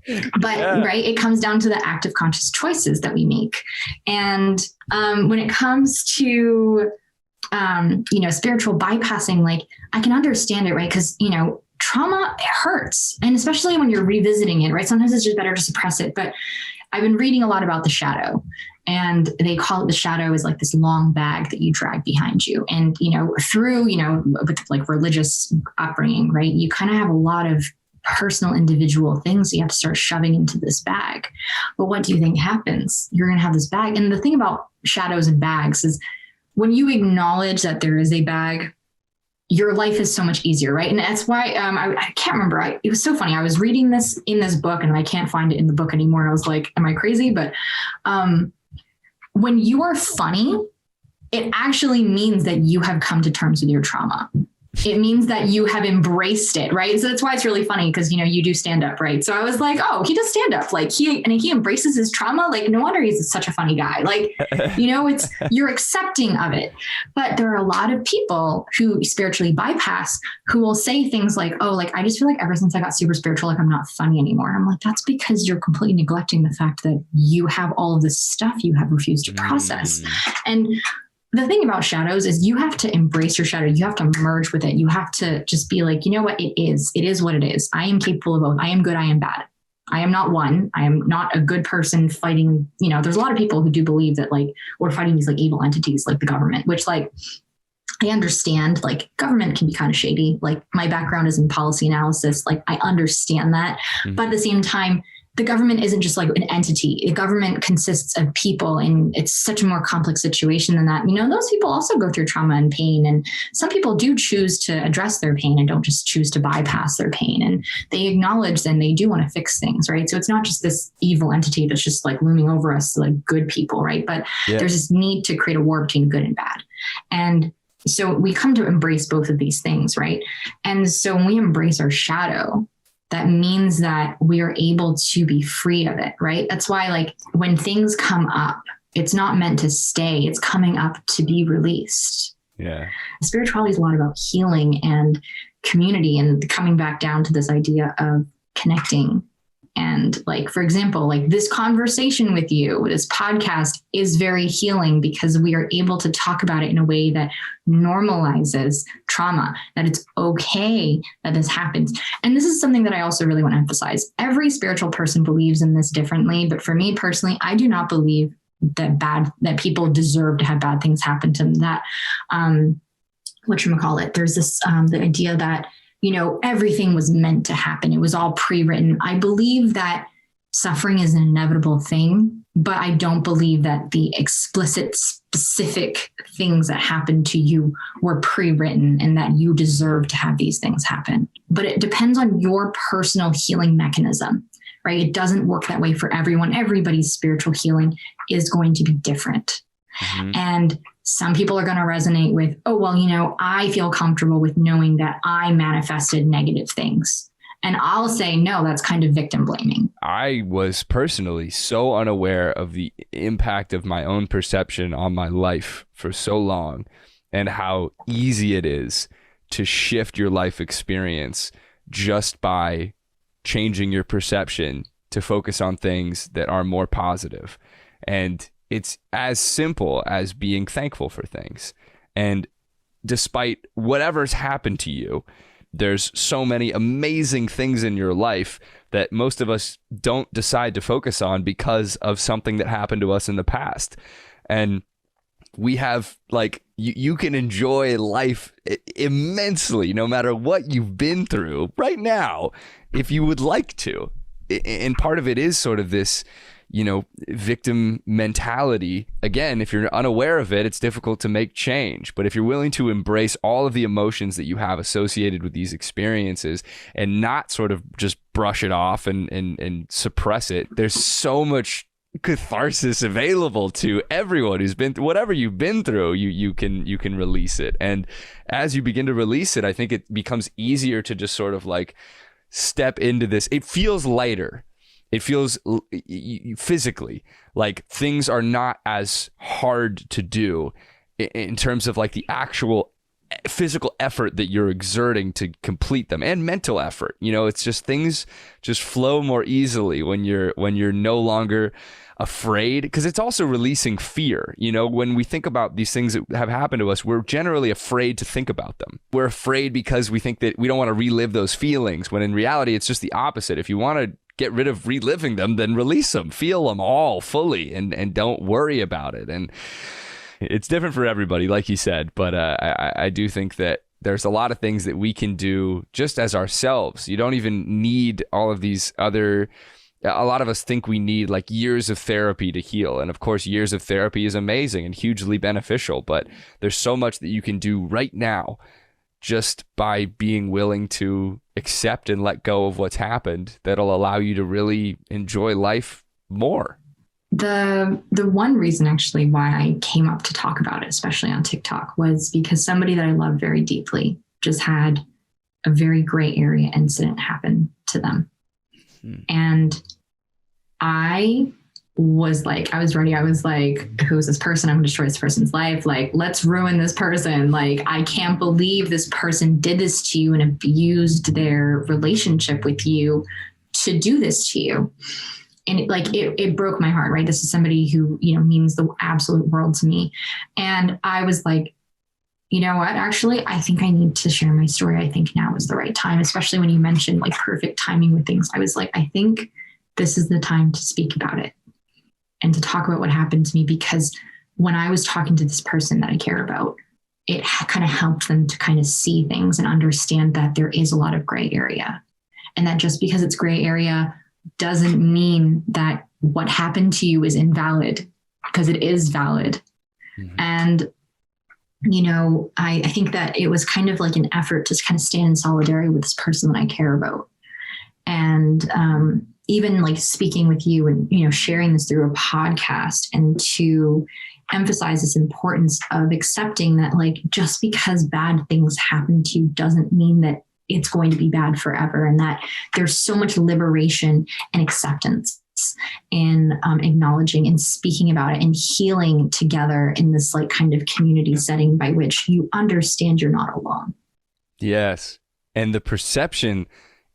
Right, it comes down to the active conscious choices that we make. And when it comes to, spiritual bypassing, like I can understand it, right? Because, trauma hurts. And especially when you're revisiting it, right? Sometimes it's just better to suppress it. But I've been reading a lot about the shadow, and they call it the shadow is like this long bag that you drag behind you. And, through, with like religious upbringing, right? You kind of have a lot of personal individual things you have to start shoving into this bag. But what do you think happens? You're going to have this bag. And the thing about shadows and bags is when you acknowledge that there is a bag, your life is so much easier, right? And that's why I can't remember. It was so funny. I was reading this in this book and I can't find it in the book anymore. And I was like, am I crazy? But when you are funny, it actually means that you have come to terms with your trauma. It means that you have embraced it, right? So that's why it's really funny because, you do stand up, right? So I was like, oh, he does stand up. Like he embraces his trauma. Like no wonder he's such a funny guy. Like, it's, you're accepting of it. But there are a lot of people who spiritually bypass who will say things like, oh, like, I just feel like ever since I got super spiritual, like I'm not funny anymore. And I'm like, that's because you're completely neglecting the fact that you have all of this stuff you have refused to process. And the thing about shadows is you have to embrace your shadow. You have to merge with it. You have to just be like, you know what? It is what it is. I am capable of both. I am good. I am bad. I am not one. I am not a good person fighting. There's a lot of people who do believe that like we're fighting these like evil entities like the government, which like I understand like government can be kind of shady. Like my background is in policy analysis. Like I understand that. Mm-hmm. But at the same time, the government isn't just like an entity. The government consists of people, and it's such a more complex situation than that. Those people also go through trauma and pain, and some people do choose to address their pain and don't just choose to bypass their pain. And they acknowledge and they do want to fix things, right? So it's not just this evil entity that's just like looming over us like good people, right? But there's this need to create a war between good and bad. And so we come to embrace both of these things, right? And so when we embrace our shadow, that means that we are able to be free of it, right? That's why like when things come up, it's not meant to stay. It's coming up to be released. Yeah. Spirituality is a lot about healing and community and coming back down to this idea of connecting. And like, for example, like this conversation with you, this podcast is very healing because we are able to talk about it in a way that normalizes trauma, that it's okay that this happens. And this is something that I also really want to emphasize. Every spiritual person believes in this differently. But for me personally, I do not believe that people deserve to have bad things happen to them. That, whatchamacallit, there's this, the idea that, everything was meant to happen. It was all pre-written. I believe that suffering is an inevitable thing, but I don't believe that the explicit, specific things that happened to you were pre-written and that you deserve to have these things happen. But it depends on your personal healing mechanism, right? It doesn't work that way for everyone. Everybody's spiritual healing is going to be different. Mm-hmm. And some people are going to resonate with, oh, well, I feel comfortable with knowing that I manifested negative things. And I'll say, no, that's kind of victim blaming. I was personally so unaware of the impact of my own perception on my life for so long and how easy it is to shift your life experience just by changing your perception to focus on things that are more positive. And it's as simple as being thankful for things. And despite whatever's happened to you, there's so many amazing things in your life that most of us don't decide to focus on because of something that happened to us in the past. And we have like, you can enjoy life immensely, no matter what you've been through right now, if you would like to. And part of it is sort of this, victim mentality. Again, if you're unaware of it, it's difficult to make change. But if you're willing to embrace all of the emotions that you have associated with these experiences and not sort of just brush it off and suppress it, there's so much catharsis available to everyone who's been through whatever you've been through. You can release it, and as you begin to release it, I think it becomes easier to just sort of like step into this. It feels lighter. It feels physically like things are not as hard to do in terms of like the actual physical effort that you're exerting to complete them, and mental effort. It's just things just flow more easily when you're no longer afraid, because it's also releasing fear. When we think about these things that have happened to us, we're generally afraid to think about them. We're afraid because we think that we don't want to relive those feelings, when in reality it's just the opposite. If you want to get rid of reliving them, then release them, feel them all fully, and don't worry about it. And it's different for everybody, like you said, but I do think that there's a lot of things that we can do just as ourselves. You don't even need all of these other. A lot of us think we need like years of therapy to heal. And of course, years of therapy is amazing and hugely beneficial, but there's so much that you can do right now just by being willing to accept and let go of what's happened that'll allow you to really enjoy life more. The one reason actually why I came up to talk about it, especially on TikTok, was because somebody that I love very deeply just had a very gray area incident happen to them. And I was ready. I was like, who's this person? I'm going to destroy this person's life. Like, let's ruin this person. Like, I can't believe this person did this to you and abused their relationship with you to do this to you. And it broke my heart, right? This is somebody who, means the absolute world to me. And I was like, you know what? Actually, I think I need to share my story. I think now is the right time, especially when you mentioned like perfect timing with things. I was like, I think this is the time to speak about it and to talk about what happened to me, because when I was talking to this person that I care about, it kind of helped them to kind of see things and understand that there is a lot of gray area, and that just because it's gray area doesn't mean that what happened to you is invalid, because it is valid. Mm-hmm. And I think that it was kind of like an effort to kind of stand in solidarity with this person that I care about. And even like speaking with you and, sharing this through a podcast, and to emphasize this importance of accepting that, like, just because bad things happen to you doesn't mean that it's going to be bad forever. And that there's so much liberation and acceptance in acknowledging and speaking about it and healing together in this like kind of community setting by which you understand you're not alone. Yes. And the perception,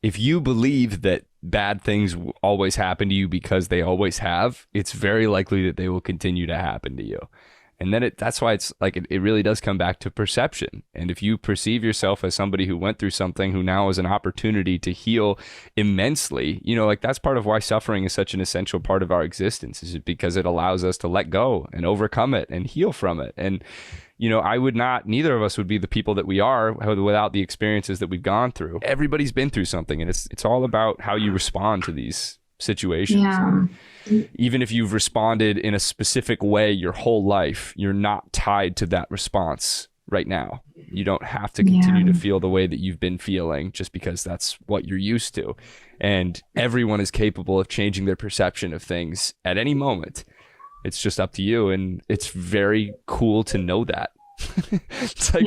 if you believe that bad things always happen to you because they always have, it's very likely that they will continue to happen to you. And then that's why it's like, it really does come back to perception. And if you perceive yourself as somebody who went through something, who now has an opportunity to heal immensely, like that's part of why suffering is such an essential part of our existence, is because it allows us to let go and overcome it and heal from it. And, neither of us would be the people that we are without the experiences that we've gone through. Everybody's been through something, and it's all about how you respond to these situations. Yeah. Even if you've responded in a specific way your whole life, you're not tied to that response right now. You don't have to continue to feel the way that you've been feeling just because that's what you're used to. And everyone is capable of changing their perception of things at any moment. It's just up to you. And it's very cool to know that. It's like,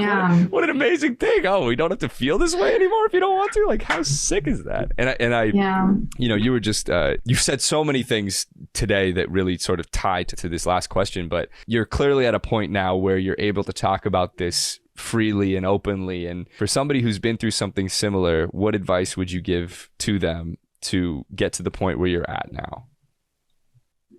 what an amazing thing. Oh, we don't have to feel this way anymore if you don't want to. Like, how sick is that? And I you were just you said so many things today that really sort of tie to this last question, but you're clearly at a point now where you're able to talk about this freely and openly. And for somebody who's been through something similar, what advice would you give to them to get to the point where you're at now?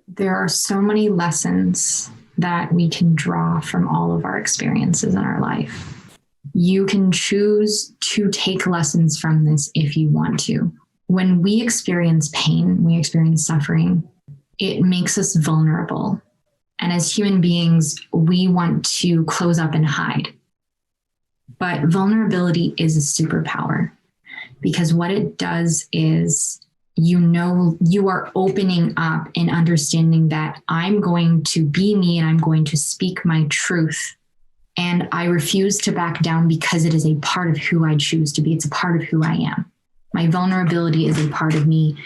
There are so many lessons that we can draw from all of our experiences in our life. You can choose to take lessons from this if you want to. When we experience pain, we experience suffering, it makes us vulnerable. And as human beings, we want to close up and hide. But vulnerability is a superpower, because what it does is, you are opening up and understanding that I'm going to be me and I'm going to speak my truth. And I refuse to back down because it is a part of who I choose to be. It's a part of who I am. My vulnerability is a part of me.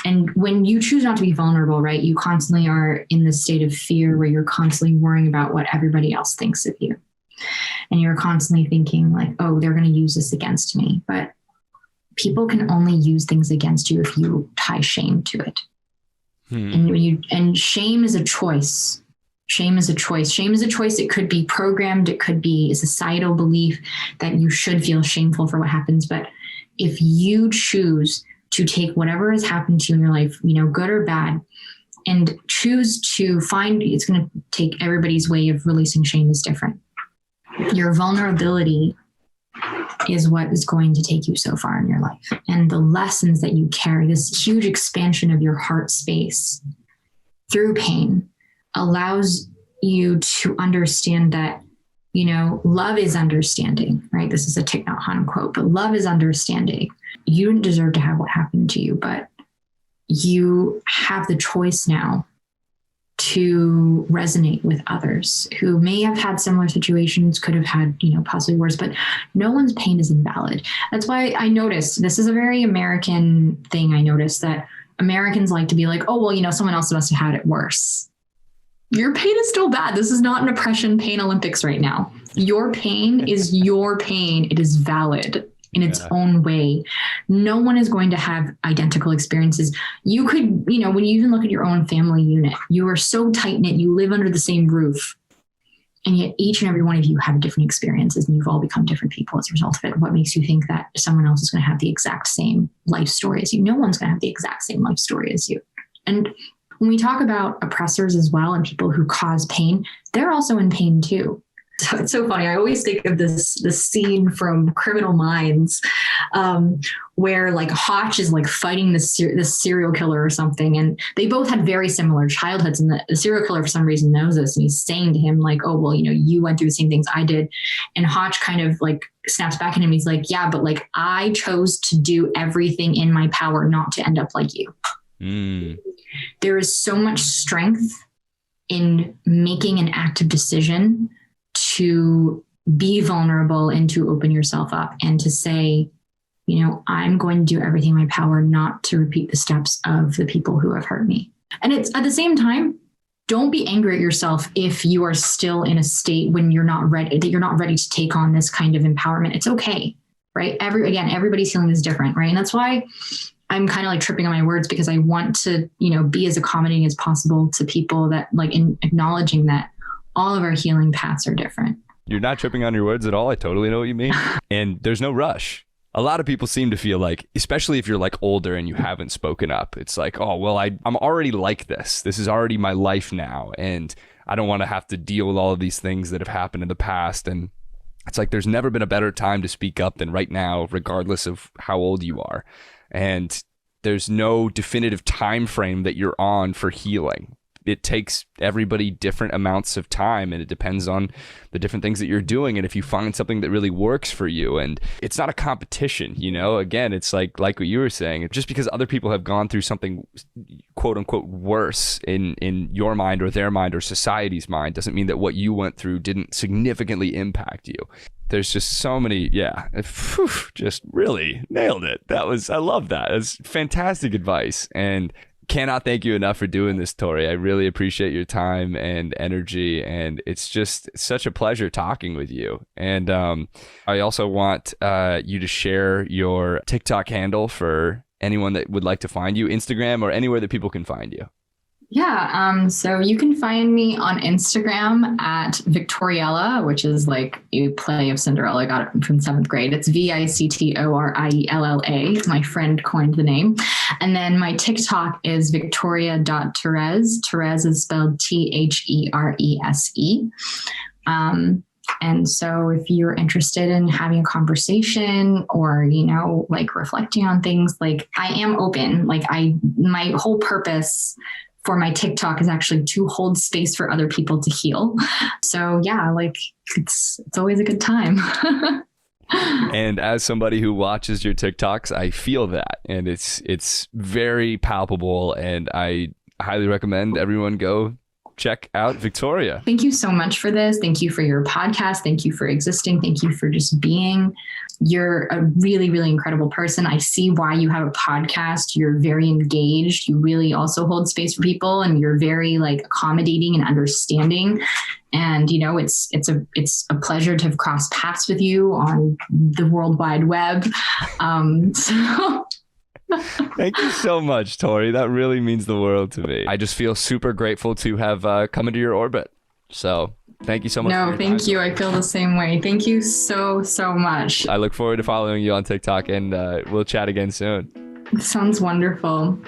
And when you choose not to be vulnerable, right, you constantly are in this state of fear where you're constantly worrying about what everybody else thinks of you. And you're constantly thinking like, oh, they're going to use this against me. But people can only use things against you if you tie shame to it. And shame is a choice. Shame is a choice. Shame is a choice. It could be programmed. It could be a societal belief that you should feel shameful for what happens. But if you choose to take whatever has happened to you in your life, good or bad, and choose to find, it's going to take everybody's way of releasing shame is different. Your vulnerability is what is going to take you so far in your life. And the lessons that you carry, this huge expansion of your heart space through pain, allows you to understand that, love is understanding, right? This is a Thich Nhat Hanh quote, but love is understanding. You didn't deserve to have what happened to you, but you have the choice now to resonate with others who may have had similar situations, could have had, possibly worse, but no one's pain is invalid. That's why I noticed, this is a very American thing. I noticed that Americans like to be like, oh, well, someone else must have had it worse. Your pain is still bad. This is not an oppression pain Olympics right now. Your pain is your pain. It is valid in its own way. No one is going to have identical experiences. You could, when you even look at your own family unit, you are so tight knit, you live under the same roof. And yet each and every one of you have different experiences and you've all become different people as a result of it. What makes you think that someone else is going to have the exact same life story as you? No one's going to have the exact same life story as you. And when we talk about oppressors as well and people who cause pain, they're also in pain too. So it's so funny. I always think of this scene from Criminal Minds where like Hotch is like fighting this serial killer or something. And they both had very similar childhoods. And the serial killer for some reason knows this. And he's saying to him like, oh, well, you went through the same things I did. And Hotch kind of like snaps back at him. He's like, yeah, but like I chose to do everything in my power not to end up like you. There is so much strength in making an active decision to be vulnerable and to open yourself up and to say, I'm going to do everything in my power not to repeat the steps of the people who have hurt me. And it's at the same time, don't be angry at yourself if you are still in a state when you're not ready to take on this kind of empowerment. It's okay, right? Everybody's healing is different, right? And that's why I'm kind of like tripping on my words because I want to, be as accommodating as possible to people that like in acknowledging that all of our healing paths are different. You're not tripping on your words at all. I totally know what you mean. And there's no rush. A lot of people seem to feel like, especially if you're like older and you haven't spoken up, it's like, oh, well, I'm already like this. This is already my life now. And I don't want to have to deal with all of these things that have happened in the past. And it's like, there's never been a better time to speak up than right now, regardless of how old you are. And there's no definitive time frame that you're on for healing. It takes everybody different amounts of time, and it depends on the different things that you're doing. And if you find something that really works for you, and it's not a competition, again, it's like what you were saying, just because other people have gone through something quote unquote worse in your mind or their mind or society's mind doesn't mean that what you went through didn't significantly impact you. There's just so many, just really nailed it. I love that. It's fantastic advice. And cannot thank you enough for doing this, Tori. I really appreciate your time and energy, and it's just such a pleasure talking with you. And I also want you to share your TikTok handle for anyone that would like to find you, Instagram or anywhere that people can find you. Yeah. So you can find me on Instagram at Victoriella, which is like a play of Cinderella. I got it from 7th grade. It's VICTORIELLA. My friend coined the name. And then my TikTok is victoria.therese. Therese is spelled THERESE. And so if you're interested in having a conversation or, like reflecting on things, like I am open, my whole purpose for my TikTok is actually to hold space for other people to heal. So yeah, it's always a good time. And as somebody who watches your TikToks, I feel that, and it's very palpable, and I highly recommend everyone go check out Victoria. Thank you so much for this. Thank you for your podcast. Thank you for existing. Thank you for just being. You're a really, really incredible person. I see why you have a podcast. You're very engaged. You really also hold space for people, and you're very like accommodating and understanding. And, you know, it's a pleasure to have crossed paths with you on the World Wide Web. So Thank you so much, Tori. That really means the world to me. I just feel super grateful to have come into your orbit. So thank you so much. No, thank you. I feel the same way. Thank you so, so much. I look forward to following you on TikTok, and we'll chat again soon. Sounds wonderful.